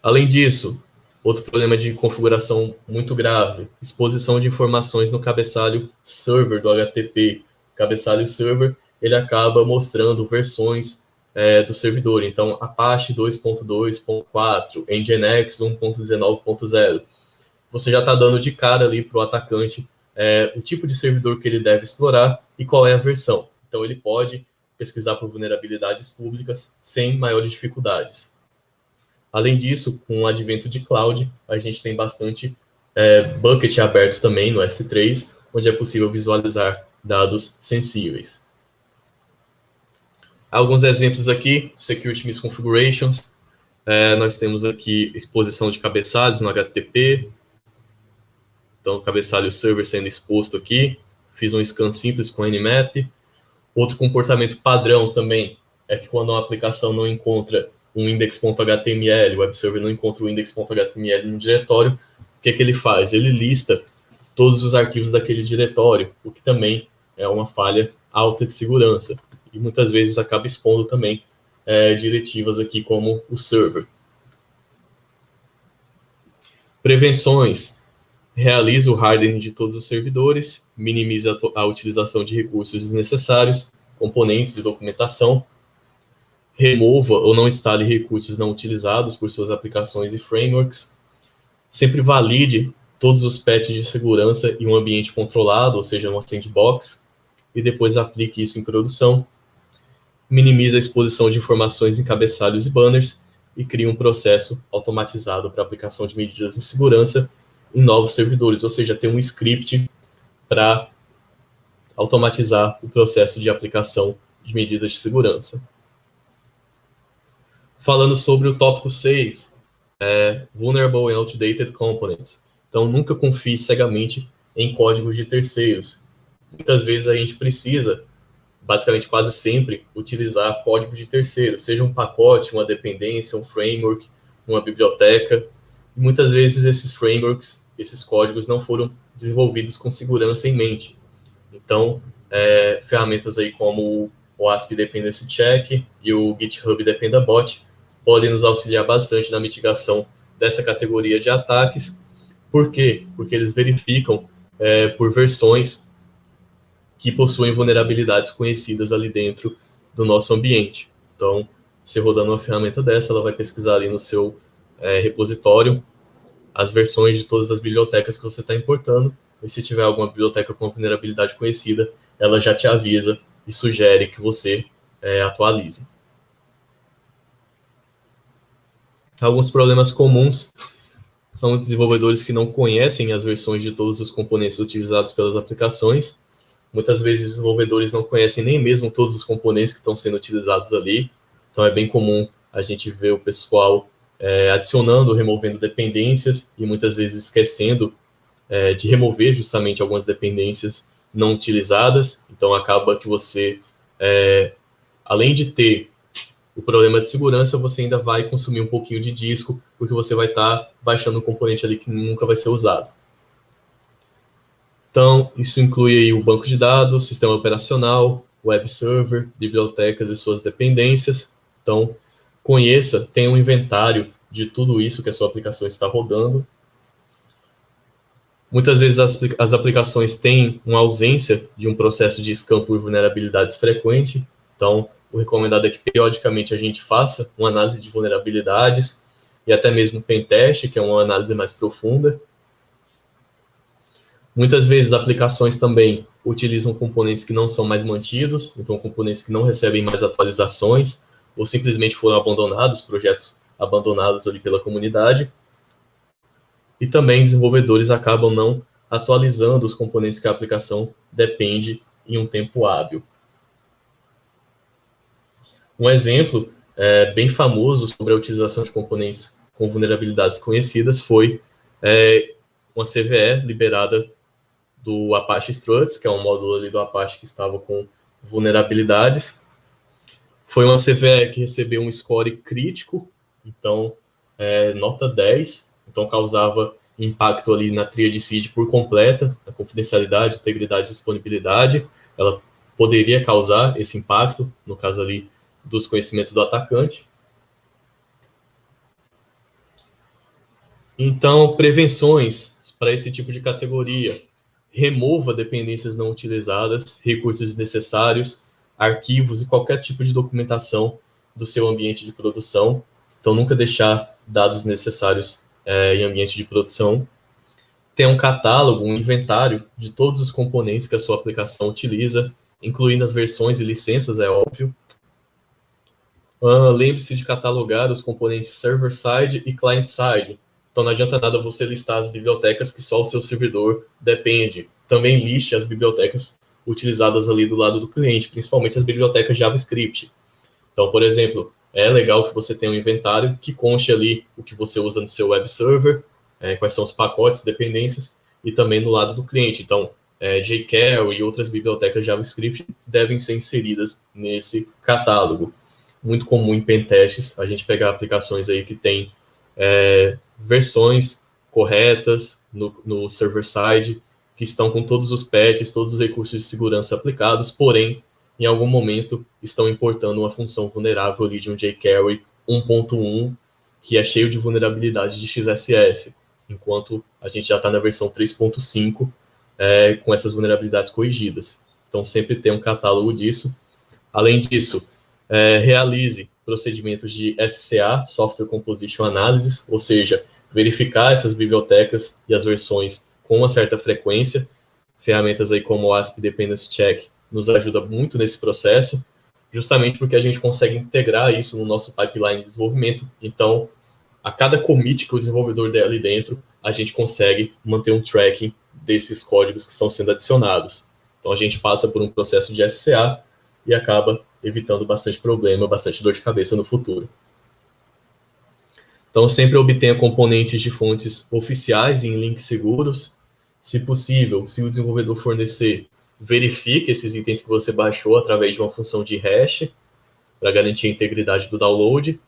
A: Além disso, outro problema de configuração muito grave, exposição de informações no cabeçalho server do HTTP. O cabeçalho server, ele acaba mostrando versões do servidor. Então, Apache 2.2.4, Nginx 1.19.0. Você já está dando de cara ali para o atacante o tipo de servidor que ele deve explorar e qual é a versão. Então, ele pode pesquisar por vulnerabilidades públicas sem maiores dificuldades. Além disso, com o advento de cloud, a gente tem bastante bucket aberto também no S3, onde é possível visualizar dados sensíveis. Alguns exemplos aqui, Security Misconfigurations. Nós temos aqui exposição de cabeçalhos no HTTP. Então, cabeçalho server sendo exposto aqui. Fiz um scan simples com Nmap. Outro comportamento padrão também é que quando uma aplicação não encontra um index.html, o web server não encontra o index.html no diretório, o que ele faz? Ele lista todos os arquivos daquele diretório, o que também é uma falha alta de segurança. E muitas vezes acaba expondo também diretivas aqui como o server. Prevenções. Realiza o hardening de todos os servidores, minimiza a utilização de recursos desnecessários, componentes e documentação, remova ou não instale recursos não utilizados por suas aplicações e frameworks, sempre valide todos os patches de segurança em um ambiente controlado, ou seja, uma sandbox, e depois aplique isso em produção, minimiza a exposição de informações em cabeçalhos e banners e cria um processo automatizado para aplicação de medidas de segurança em novos servidores, ou seja, tem um script para automatizar o processo de aplicação de medidas de segurança. Falando sobre o tópico 6, Vulnerable and Outdated Components. Então, nunca confie cegamente em códigos de terceiros. Muitas vezes a gente precisa, basicamente quase sempre, utilizar códigos de terceiros, seja um pacote, uma dependência, um framework, uma biblioteca. E muitas vezes esses frameworks, esses códigos não foram desenvolvidos com segurança em mente. Então, ferramentas aí como o ASP Dependency Check e o GitHub Dependabot podem nos auxiliar bastante na mitigação dessa categoria de ataques. Por quê? Porque eles verificam por versões que possuem vulnerabilidades conhecidas ali dentro do nosso ambiente. Então, você rodando uma ferramenta dessa, ela vai pesquisar ali no seu repositório as versões de todas as bibliotecas que você está importando, e se tiver alguma biblioteca com vulnerabilidade conhecida, ela já te avisa e sugere que você atualize. Alguns problemas comuns são desenvolvedores que não conhecem as versões de todos os componentes utilizados pelas aplicações. Muitas vezes os desenvolvedores não conhecem nem mesmo todos os componentes que estão sendo utilizados ali. Então é bem comum a gente ver o pessoal adicionando, removendo dependências e muitas vezes esquecendo de remover justamente algumas dependências não utilizadas. Então acaba que você, além de ter o problema de segurança, você ainda vai consumir um pouquinho de disco, porque você vai estar baixando um componente ali que nunca vai ser usado. Então, isso inclui aí o banco de dados, sistema operacional, web server, bibliotecas e suas dependências. Então, conheça, tenha um inventário de tudo isso que a sua aplicação está rodando. Muitas vezes as aplicações têm uma ausência de um processo de scan por vulnerabilidades frequente. Então, o recomendado é que periodicamente a gente faça uma análise de vulnerabilidades e até mesmo pentest, que é uma análise mais profunda. Muitas vezes aplicações também utilizam componentes que não são mais mantidos, então componentes que não recebem mais atualizações ou simplesmente foram abandonados, projetos abandonados ali pela comunidade. E também desenvolvedores acabam não atualizando os componentes que a aplicação depende em um tempo hábil. Um exemplo bem famoso sobre a utilização de componentes com vulnerabilidades conhecidas foi uma CVE liberada do Apache Struts, que é um módulo ali do Apache que estava com vulnerabilidades. Foi uma CVE que recebeu um score crítico, então nota 10, então causava impacto ali na tríade CID por completa, na confidencialidade, integridade e disponibilidade. Ela poderia causar esse impacto, no caso ali dos conhecimentos do atacante. Então, prevenções para esse tipo de categoria. Remova dependências não utilizadas, recursos desnecessários, arquivos e qualquer tipo de documentação do seu ambiente de produção. Então, nunca deixar dados necessários em ambiente de produção. Tenha um catálogo, um inventário de todos os componentes que a sua aplicação utiliza, incluindo as versões e licenças, é óbvio. Lembre-se de catalogar os componentes server-side e client-side. Então, não adianta nada você listar as bibliotecas que só o seu servidor depende. Também liste as bibliotecas utilizadas ali do lado do cliente, principalmente as bibliotecas JavaScript. Então, por exemplo, é legal que você tenha um inventário que conste ali o que você usa no seu web server, quais são os pacotes, dependências, e também no lado do cliente. Então, jQuery e outras bibliotecas JavaScript devem ser inseridas nesse catálogo. Muito comum em pentests a gente pegar aplicações aí que tem versões corretas no server-side, que estão com todos os patches, todos os recursos de segurança aplicados, porém, em algum momento, estão importando uma função vulnerável ali de um jQuery 1.1, que é cheio de vulnerabilidade de XSS, enquanto a gente já está na versão 3.5, com essas vulnerabilidades corrigidas. Então, sempre tem um catálogo disso. Além disso, realize procedimentos de SCA, Software Composition Analysis, ou seja, verificar essas bibliotecas e as versões com uma certa frequência. Ferramentas aí como o ASP Dependency Check nos ajuda muito nesse processo, justamente porque a gente consegue integrar isso no nosso pipeline de desenvolvimento. Então, a cada commit que o desenvolvedor der ali dentro, a gente consegue manter um tracking desses códigos que estão sendo adicionados. Então, a gente passa por um processo de SCA e acaba evitando bastante problema, bastante dor de cabeça no futuro. Então, sempre obtenha componentes de fontes oficiais em links seguros. Se possível, se o desenvolvedor fornecer, verifique esses itens que você baixou através de uma função de hash, para garantir a integridade do download.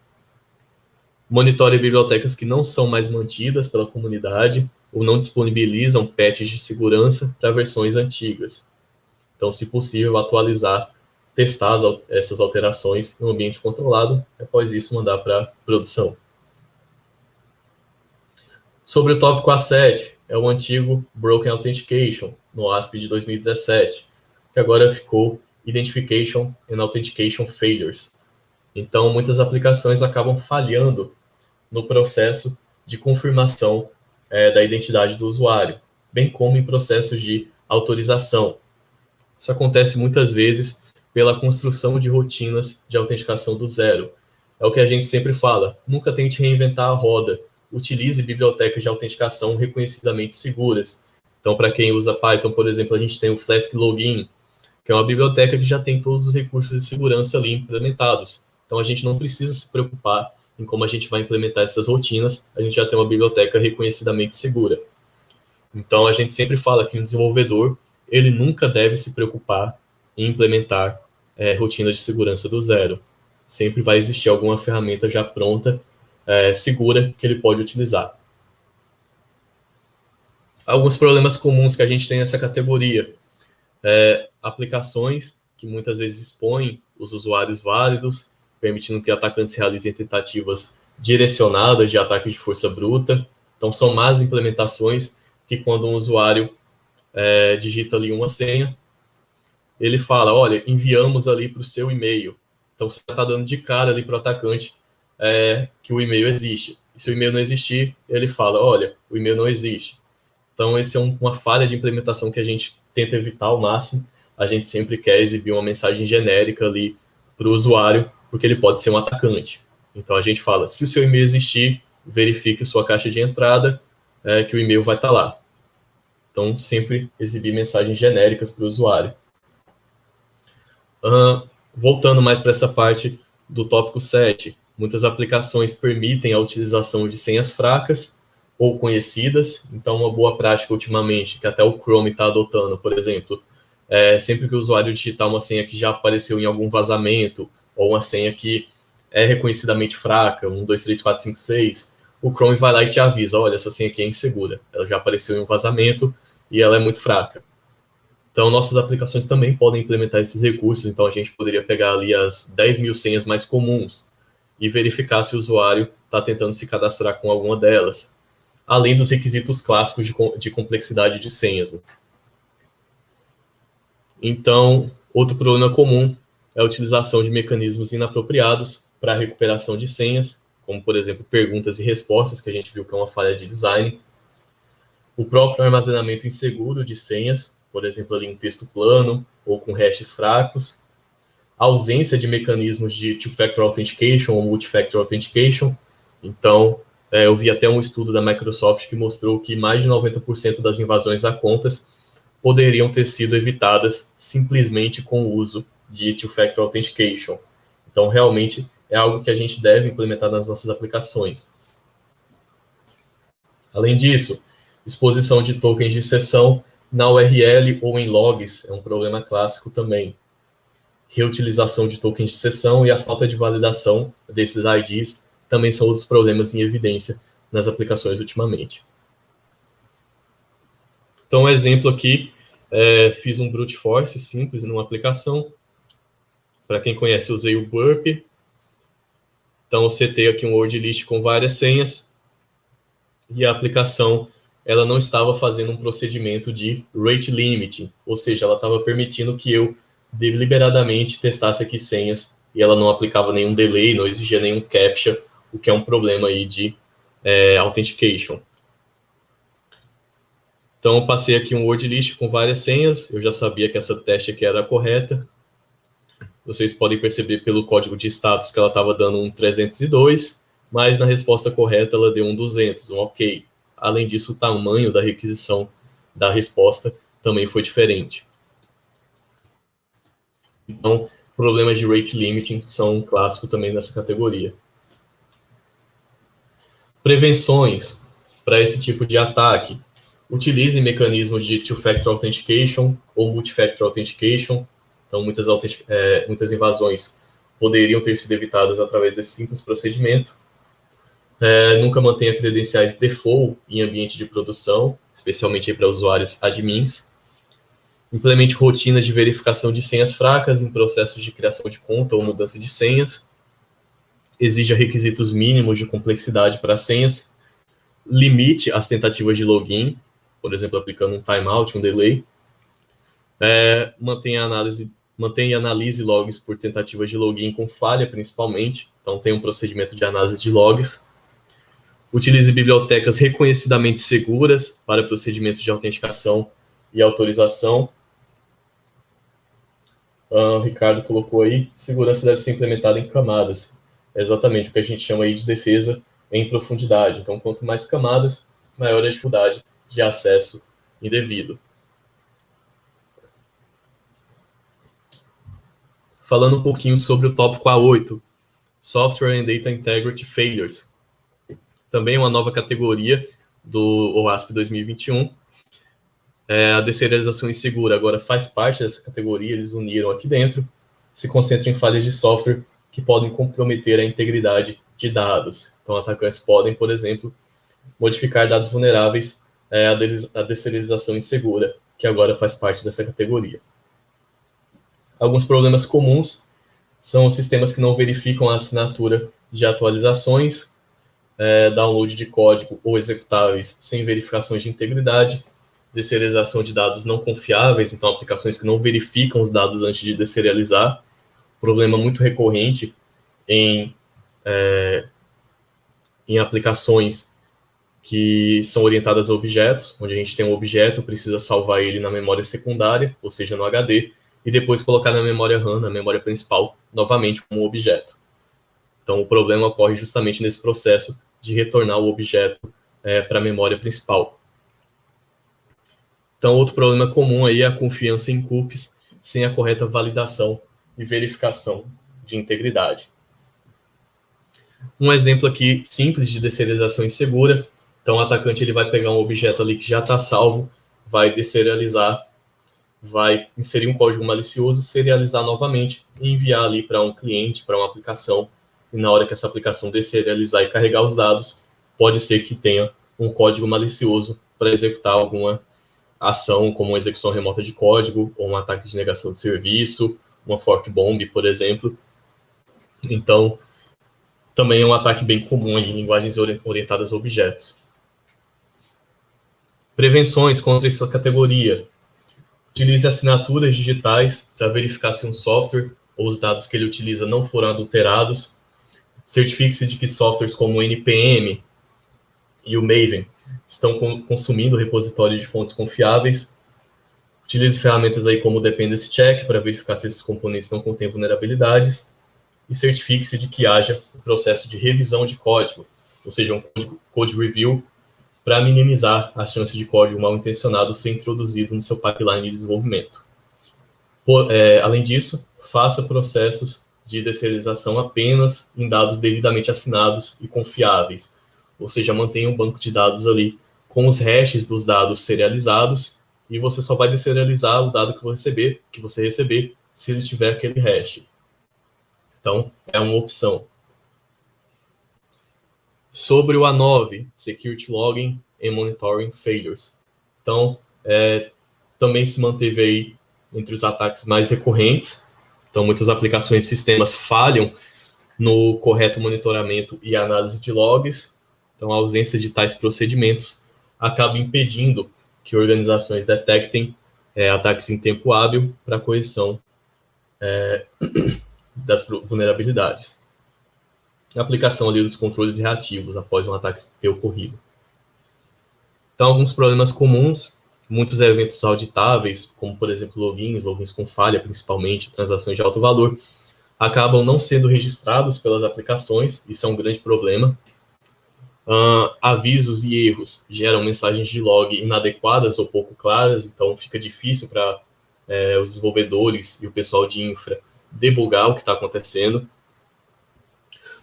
A: Monitore bibliotecas que não são mais mantidas pela comunidade ou não disponibilizam patches de segurança para versões antigas. Então, se possível, atualizar, testar essas alterações em um ambiente controlado, após isso mandar para produção. Sobre o tópico A7, é o antigo Broken Authentication, no ASP de 2017, que agora ficou Identification and Authentication Failures. Então, muitas aplicações acabam falhando no processo de confirmação da identidade do usuário, bem como em processos de autorização. Isso acontece muitas vezes pela construção de rotinas de autenticação do zero. É o que a gente sempre fala, nunca tente reinventar a roda, utilize bibliotecas de autenticação reconhecidamente seguras. Então, para quem usa Python, por exemplo, a gente tem o Flask Login, que é uma biblioteca que já tem todos os recursos de segurança ali implementados. Então, a gente não precisa se preocupar em como a gente vai implementar essas rotinas, a gente já tem uma biblioteca reconhecidamente segura. Então, a gente sempre fala que um desenvolvedor, ele nunca deve se preocupar em implementar rotinas de segurança do zero. Sempre vai existir alguma ferramenta já pronta, segura, que ele pode utilizar. Alguns problemas comuns que a gente tem nessa categoria. Aplicações que muitas vezes expõem os usuários válidos, permitindo que atacantes realizem tentativas direcionadas de ataque de força bruta. Então, são más implementações que quando um usuário digita ali uma senha, ele fala, olha, enviamos ali para o seu e-mail. Então, você está dando de cara ali para o atacante que o e-mail existe. E se o e-mail não existir, ele fala, olha, o e-mail não existe. Então, essa é uma falha de implementação que a gente tenta evitar ao máximo. A gente sempre quer exibir uma mensagem genérica ali para o usuário, porque ele pode ser um atacante. Então, a gente fala, se o seu e-mail existir, verifique sua caixa de entrada, que o e-mail vai estar lá. Então, sempre exibir mensagens genéricas para o usuário. Voltando mais para essa parte do tópico 7, muitas aplicações permitem a utilização de senhas fracas ou conhecidas. Então, uma boa prática ultimamente, que até o Chrome está adotando, por exemplo, sempre que o usuário digitar uma senha que já apareceu em algum vazamento, ou uma senha que é reconhecidamente fraca, 1, 2, 3, 4, 5, 6, o Chrome vai lá e te avisa, olha, essa senha aqui é insegura, ela já apareceu em um vazamento e ela é muito fraca. Então, nossas aplicações também podem implementar esses recursos, então a gente poderia pegar ali as 10 mil senhas mais comuns e verificar se o usuário está tentando se cadastrar com alguma delas, além dos requisitos clássicos de complexidade de senhas. Né? Então, outro problema comum é a utilização de mecanismos inapropriados para a recuperação de senhas, como, por exemplo, perguntas e respostas, que a gente viu que é uma falha de design. O próprio armazenamento inseguro de senhas, por exemplo, ali em texto plano ou com hashes fracos. A ausência de mecanismos de Two-Factor Authentication ou Multi-Factor Authentication. Então, eu vi até um estudo da Microsoft que mostrou que mais de 90% das invasões a contas poderiam ter sido evitadas simplesmente com o uso de Two-Factor Authentication. Então, realmente, é algo que a gente deve implementar nas nossas aplicações. Além disso, exposição de tokens de sessão na URL ou em logs é um problema clássico também. Reutilização de tokens de sessão e a falta de validação desses IDs também são outros problemas em evidência nas aplicações ultimamente. Então, um exemplo aqui, fiz um brute force simples numa aplicação. Para quem conhece, usei o Burp. Então, eu setei aqui um word list com várias senhas e a aplicação ela não estava fazendo um procedimento de rate limiting, ou seja, ela estava permitindo que eu deliberadamente testasse aqui senhas e ela não aplicava nenhum delay, não exigia nenhum captcha, o que é um problema aí de authentication. Então, eu passei aqui um word list com várias senhas, eu já sabia que essa teste aqui era correta. Vocês podem perceber pelo código de status que ela estava dando um 302, mas na resposta correta ela deu um 200, um ok. Além disso, o tamanho da requisição da resposta também foi diferente. Então, problemas de rate limiting são um clássico também nessa categoria. Prevenções para esse tipo de ataque. Utilize mecanismos de two-factor authentication ou multi-factor authentication. Então, muitas invasões poderiam ter sido evitadas através desse simples procedimento. Nunca mantenha credenciais default em ambiente de produção, especialmente para usuários admins. Implemente rotinas de verificação de senhas fracas em processos de criação de conta ou mudança de senhas. Exija requisitos mínimos de complexidade para senhas. Limite as tentativas de login, por exemplo, aplicando um timeout, um delay. Mantenha e analise logs por tentativas de login com falha, principalmente. Então, tem um procedimento de análise de logs. Utilize bibliotecas reconhecidamente seguras para procedimentos de autenticação e autorização. O Ricardo colocou aí, segurança deve ser implementada em camadas. É exatamente o que a gente chama aí de defesa em profundidade. Então, quanto mais camadas, maior a dificuldade de acesso indevido. Falando um pouquinho sobre o tópico A8, Software and Data Integrity Failures. Também uma nova categoria do OASP 2021. A deserialização insegura agora faz parte dessa categoria, eles uniram aqui dentro, se concentra em falhas de software que podem comprometer a integridade de dados. Então, atacantes podem, por exemplo, modificar dados vulneráveis à deserialização insegura, que agora faz parte dessa categoria. Alguns problemas comuns são os sistemas que não verificam a assinatura de atualizações, download de código ou executáveis sem verificações de integridade, deserialização de dados não confiáveis, então aplicações que não verificam os dados antes de deserializar, problema muito recorrente em aplicações que são orientadas a objetos, onde a gente tem um objeto, precisa salvar ele na memória secundária, ou seja, no HD, e depois colocar na memória RAM, na memória principal, novamente como objeto. Então, o problema ocorre justamente nesse processo de retornar o objeto para a memória principal. Então, outro problema comum aí é a confiança em cookies sem a correta validação e verificação de integridade. Um exemplo aqui simples de deserialização insegura. Então, o atacante ele vai pegar um objeto ali que já está salvo, vai deserializar, vai inserir um código malicioso, serializar novamente e enviar ali para um cliente, para uma aplicação. E na hora que essa aplicação deserializar e carregar os dados, pode ser que tenha um código malicioso para executar alguma ação, como uma execução remota de código, ou um ataque de negação de serviço, uma fork bomb, por exemplo. Então, também é um ataque bem comum em linguagens orientadas a objetos. Prevenções contra essa categoria. Utilize assinaturas digitais para verificar se um software ou os dados que ele utiliza não foram adulterados. Certifique-se de que softwares como o NPM e o Maven estão consumindo o repositório de fontes confiáveis. Utilize ferramentas aí como o Dependency Check para verificar se esses componentes não contêm vulnerabilidades. E certifique-se de que haja um processo de revisão de código, ou seja, um code review, para minimizar a chance de código mal intencionado ser introduzido no seu pipeline de desenvolvimento. Além disso, faça processos de deserialização apenas em dados devidamente assinados e confiáveis. Ou seja, mantenha um banco de dados ali com os hashes dos dados serializados e você só vai deserializar o dado que você receber se ele tiver aquele hash. Então, é uma opção. Sobre o A9, Security Logging and Monitoring Failures. Então, também se manteve aí entre os ataques mais recorrentes. Então, muitas aplicações e sistemas falham no correto monitoramento e análise de logs. Então, a ausência de tais procedimentos acaba impedindo que organizações detectem ataques em tempo hábil para a correção das vulnerabilidades. A aplicação ali dos controles reativos após um ataque ter ocorrido. Então, alguns problemas comuns, muitos eventos auditáveis, como, por exemplo, logins com falha, principalmente, transações de alto valor, acabam não sendo registrados pelas aplicações, isso é um grande problema. Avisos e erros geram mensagens de log inadequadas ou pouco claras, então fica difícil para os desenvolvedores e o pessoal de infra debugar o que está acontecendo.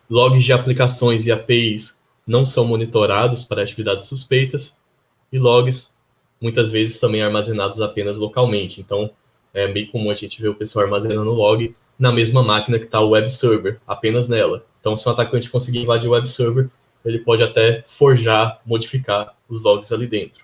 A: Logs de aplicações e APIs não são monitorados para atividades suspeitas e logs, muitas vezes, também armazenados apenas localmente. Então, é bem comum a gente ver o pessoal armazenando log na mesma máquina que está o web server, apenas nela. Então, se um atacante conseguir invadir o web server, ele pode até forjar, modificar os logs ali dentro.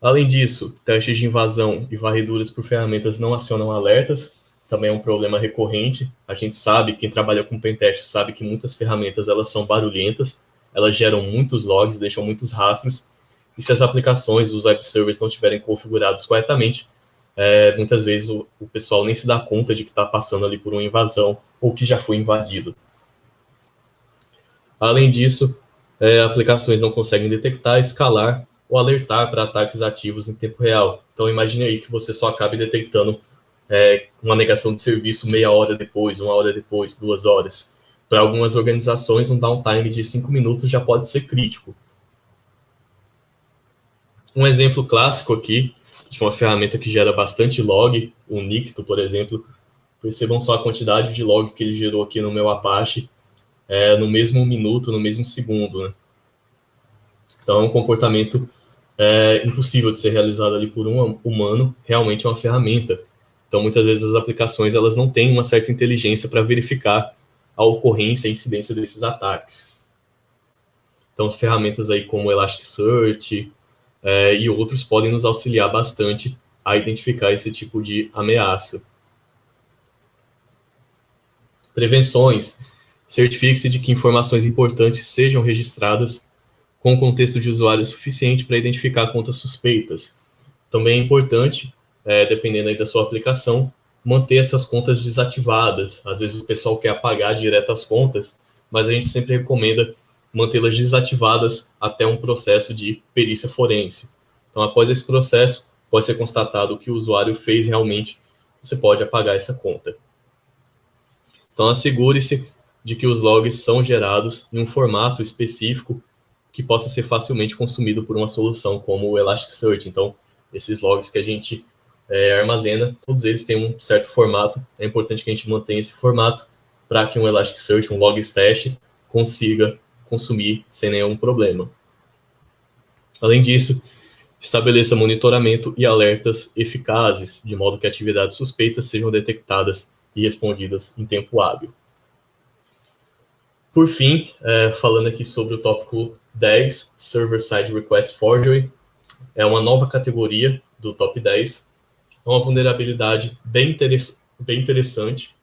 A: Além disso, testes de invasão e varreduras por ferramentas não acionam alertas, também é um problema recorrente. A gente sabe, quem trabalha com pentest sabe que muitas ferramentas elas são barulhentas, elas geram muitos logs, deixam muitos rastros, e se as aplicações, os web servers não estiverem configurados corretamente, muitas vezes o pessoal nem se dá conta de que está passando ali por uma invasão ou que já foi invadido. Além disso, aplicações não conseguem detectar, escalar ou alertar para ataques ativos em tempo real. Então, imagine aí que você só acabe detectando uma negação de serviço meia hora depois, 1 hora depois, 2 horas. Para algumas organizações, um downtime de 5 minutos já pode ser crítico. Um exemplo clássico aqui de uma ferramenta que gera bastante log, o Nikto, por exemplo. Percebam só a quantidade de log que ele gerou aqui no meu Apache, no mesmo minuto, no mesmo segundo, né? Então, é um comportamento impossível de ser realizado ali por um humano, realmente é uma ferramenta. Então, muitas vezes as aplicações elas não têm uma certa inteligência para verificar a ocorrência e a incidência desses ataques. Então, ferramentas aí como Elasticsearch e outros podem nos auxiliar bastante a identificar esse tipo de ameaça. Prevenções. Certifique-se de que informações importantes sejam registradas com contexto de usuário suficiente para identificar contas suspeitas. Também é importante, dependendo aí da sua aplicação, manter essas contas desativadas. Às vezes o pessoal quer apagar direto as contas, mas a gente sempre recomenda mantê-las desativadas até um processo de perícia forense. Então, após esse processo, pode ser constatado o que o usuário fez realmente, você pode apagar essa conta. Então, assegure-se de que os logs são gerados em um formato específico que possa ser facilmente consumido por uma solução como o Elasticsearch. Então, esses logs que a gente armazena, todos eles têm um certo formato. É importante que a gente mantenha esse formato para que um Elasticsearch, um logstash, consiga consumir sem nenhum problema. Além disso, estabeleça monitoramento e alertas eficazes, de modo que atividades suspeitas sejam detectadas e respondidas em tempo hábil. Por fim, falando aqui sobre o tópico 10, Server-Side Request Forgery, é uma nova categoria do top 10, é uma vulnerabilidade bem interessante,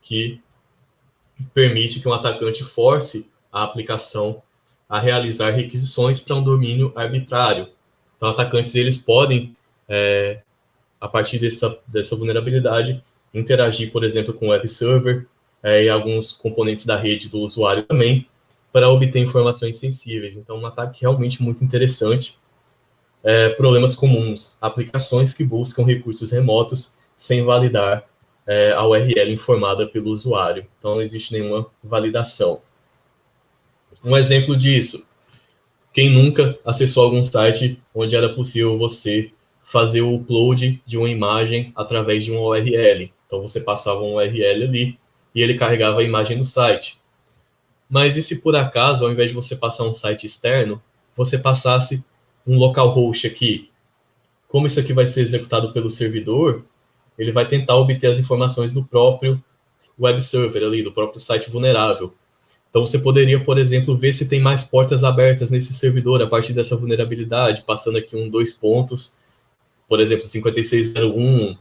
A: que permite que um atacante force a aplicação a realizar requisições para um domínio arbitrário. Então, atacantes eles podem, a partir dessa vulnerabilidade, interagir, por exemplo, com o web server e alguns componentes da rede do usuário também, para obter informações sensíveis. Então, um ataque realmente muito interessante. Problemas comuns, aplicações que buscam recursos remotos sem validar a URL informada pelo usuário. Então, não existe nenhuma validação. Um exemplo disso, quem nunca acessou algum site onde era possível você fazer o upload de uma imagem através de uma URL. Então, você passava uma URL ali e ele carregava a imagem no site. Mas e se por acaso, ao invés de você passar um site externo, você passasse um localhost aqui? Como isso aqui vai ser executado pelo servidor, ele vai tentar obter as informações do próprio web server ali, do próprio site vulnerável. Então, você poderia, por exemplo, ver se tem mais portas abertas nesse servidor a partir dessa vulnerabilidade, passando aqui dois pontos, por exemplo, 5601,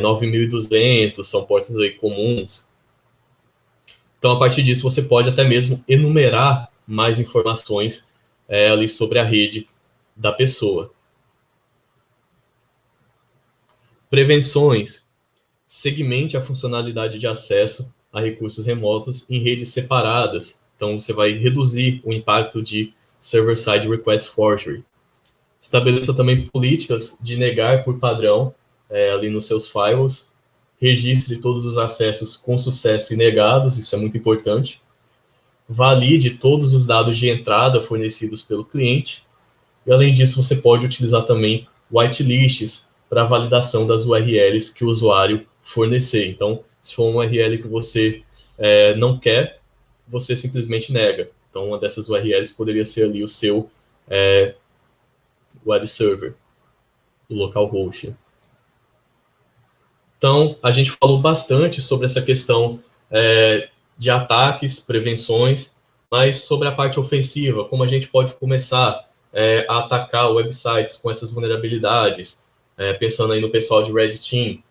A: 9200, são portas aí comuns. Então, a partir disso, você pode até mesmo enumerar mais informações ali sobre a rede da pessoa. Prevenções. Segmente a funcionalidade de acesso a recursos remotos em redes separadas. Então, você vai reduzir o impacto de server-side request forgery. Estabeleça também políticas de negar por padrão ali nos seus firewalls. Registre todos os acessos com sucesso e negados, isso é muito importante. Valide todos os dados de entrada fornecidos pelo cliente. E, além disso, você pode utilizar também whitelists para validação das URLs que o usuário fornecer. Então, se for uma URL que você não quer, você simplesmente nega. Então, uma dessas URLs poderia ser ali o seu web server, o localhost. Então, a gente falou bastante sobre essa questão de ataques, prevenções, mas sobre a parte ofensiva, como a gente pode começar a atacar websites com essas vulnerabilidades, pensando aí no pessoal de Red Team.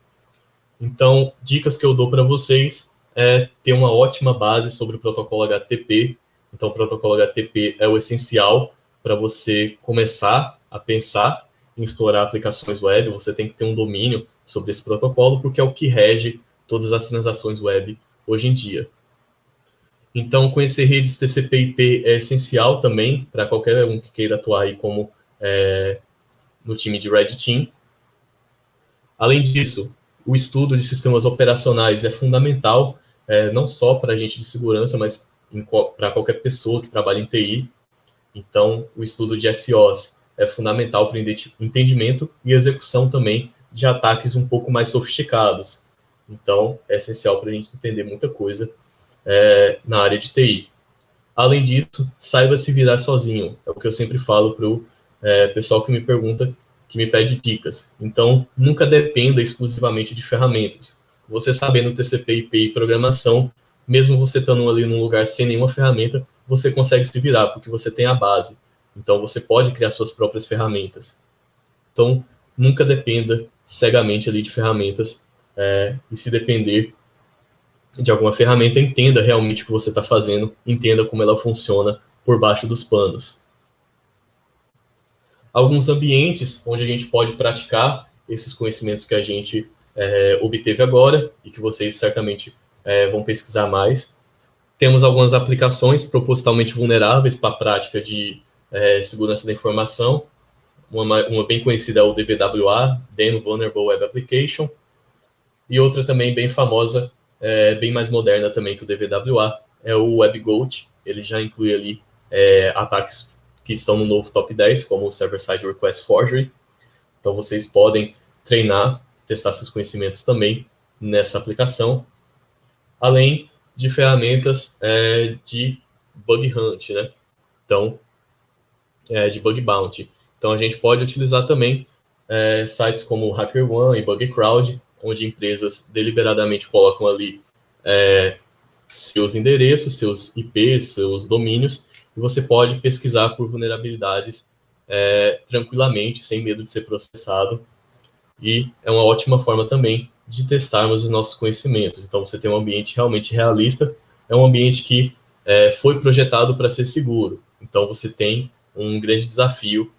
A: Então, dicas que eu dou para vocês é ter uma ótima base sobre o protocolo HTTP. Então, o protocolo HTTP é o essencial para você começar a pensar em explorar aplicações web. Você tem que ter um domínio sobre esse protocolo, porque é o que rege todas as transações web hoje em dia. Então, conhecer redes TCP/IP é essencial também para qualquer um que queira atuar aí como no time de Red Team. Além disso, o estudo de sistemas operacionais é fundamental, não só para a gente de segurança, mas para qualquer pessoa que trabalha em TI. Então, o estudo de SOs é fundamental para o entendimento e execução também de ataques um pouco mais sofisticados. Então, é essencial para a gente entender muita coisa na área de TI. Além disso, saiba se virar sozinho. É o que eu sempre falo para o pessoal que me pergunta, que me pede dicas. Então, nunca dependa exclusivamente de ferramentas. Você sabendo TCP/IP e programação, mesmo você estando ali num lugar sem nenhuma ferramenta, você consegue se virar, porque você tem a base. Então, você pode criar suas próprias ferramentas. Então, nunca dependa cegamente ali de ferramentas, e se depender de alguma ferramenta, entenda realmente o que você está fazendo, entenda como ela funciona por baixo dos panos. Alguns ambientes onde a gente pode praticar esses conhecimentos que a gente obteve agora e que vocês certamente vão pesquisar mais. Temos algumas aplicações propositalmente vulneráveis para a prática de segurança da informação. Uma bem conhecida é o DVWA, Dan Vulnerable Web Application, e outra também bem famosa, bem mais moderna também que o DVWA, é o WebGoat. Ele já inclui ali ataques que estão no novo top 10, como o Server-Side Request Forgery. Então, vocês podem treinar, testar seus conhecimentos também nessa aplicação, além de ferramentas de bug hunt, né? Então, de bug bounty. Então, a gente pode utilizar também sites como HackerOne e BugCrowd, onde empresas deliberadamente colocam ali seus endereços, seus IPs, seus domínios, e você pode pesquisar por vulnerabilidades tranquilamente, sem medo de ser processado. E é uma ótima forma também de testarmos os nossos conhecimentos. Então, você tem um ambiente realmente realista, é um ambiente que foi projetado para ser seguro. Então, você tem um grande desafio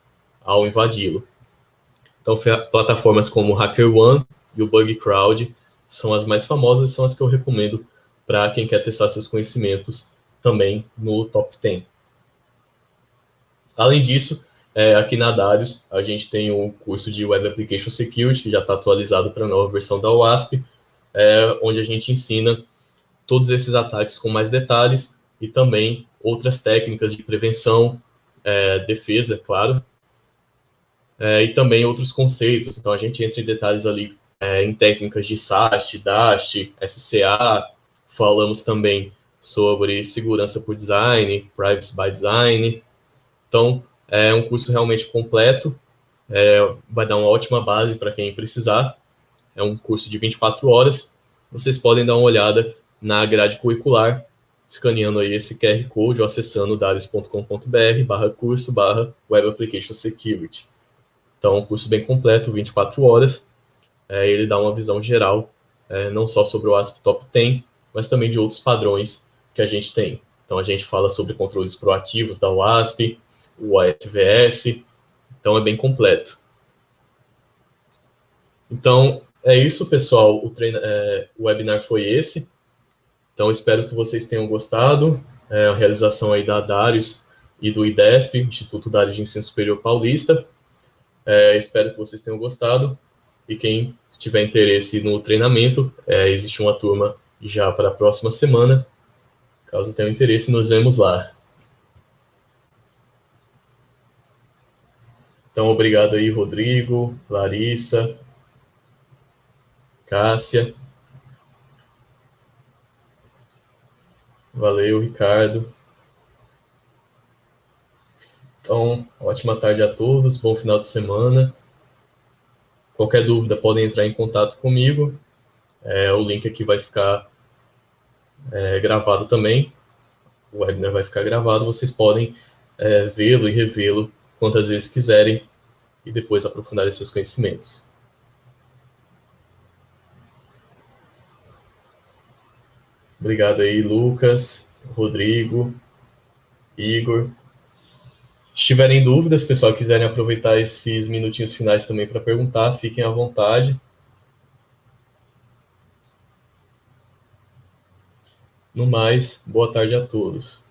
A: ao invadi-lo. Então, plataformas como o HackerOne e o BugCrowd são as mais famosas e são as que eu recomendo para quem quer testar seus conhecimentos também no top 10. Além disso, aqui na Darius, a gente tem um curso de Web Application Security, que já está atualizado para a nova versão da WASP, onde a gente ensina todos esses ataques com mais detalhes e também outras técnicas de prevenção, defesa, claro, e também outros conceitos. Então, a gente entra em detalhes ali em técnicas de SAST, DAST, SCA, falamos também sobre segurança por design, privacy by design. Então, é um curso realmente completo, vai dar uma ótima base para quem precisar. É um curso de 24 horas. Vocês podem dar uma olhada na grade curricular, escaneando aí esse QR Code ou acessando dales.com.br/curso/Web Application Security. Então, um curso bem completo, 24 horas. Ele dá uma visão geral, não só sobre o ASP Top 10, mas também de outros padrões que a gente tem. Então, a gente fala sobre controles proativos da WASP, o ASVS, então é bem completo. Então, é isso, pessoal. O webinar foi esse. Então, espero que vocês tenham gostado. A realização aí da Darius e do IDESP, Instituto Darius de Ensino Superior Paulista. Espero que vocês tenham gostado. E quem tiver interesse no treinamento, existe uma turma já para a próxima semana. Caso tenham interesse, nos vemos lá. Então, obrigado aí, Rodrigo, Larissa, Cássia. Valeu, Ricardo. Então, ótima tarde a todos, bom final de semana. Qualquer dúvida, podem entrar em contato comigo. O link aqui vai ficar gravado também. O webinar vai ficar gravado, vocês podem vê-lo e revê-lo quantas vezes quiserem e depois aprofundar seus conhecimentos. Obrigado aí, Lucas, Rodrigo, Igor. Se tiverem dúvidas, pessoal, quiserem aproveitar esses minutinhos finais também para perguntar, fiquem à vontade. No mais, boa tarde a todos.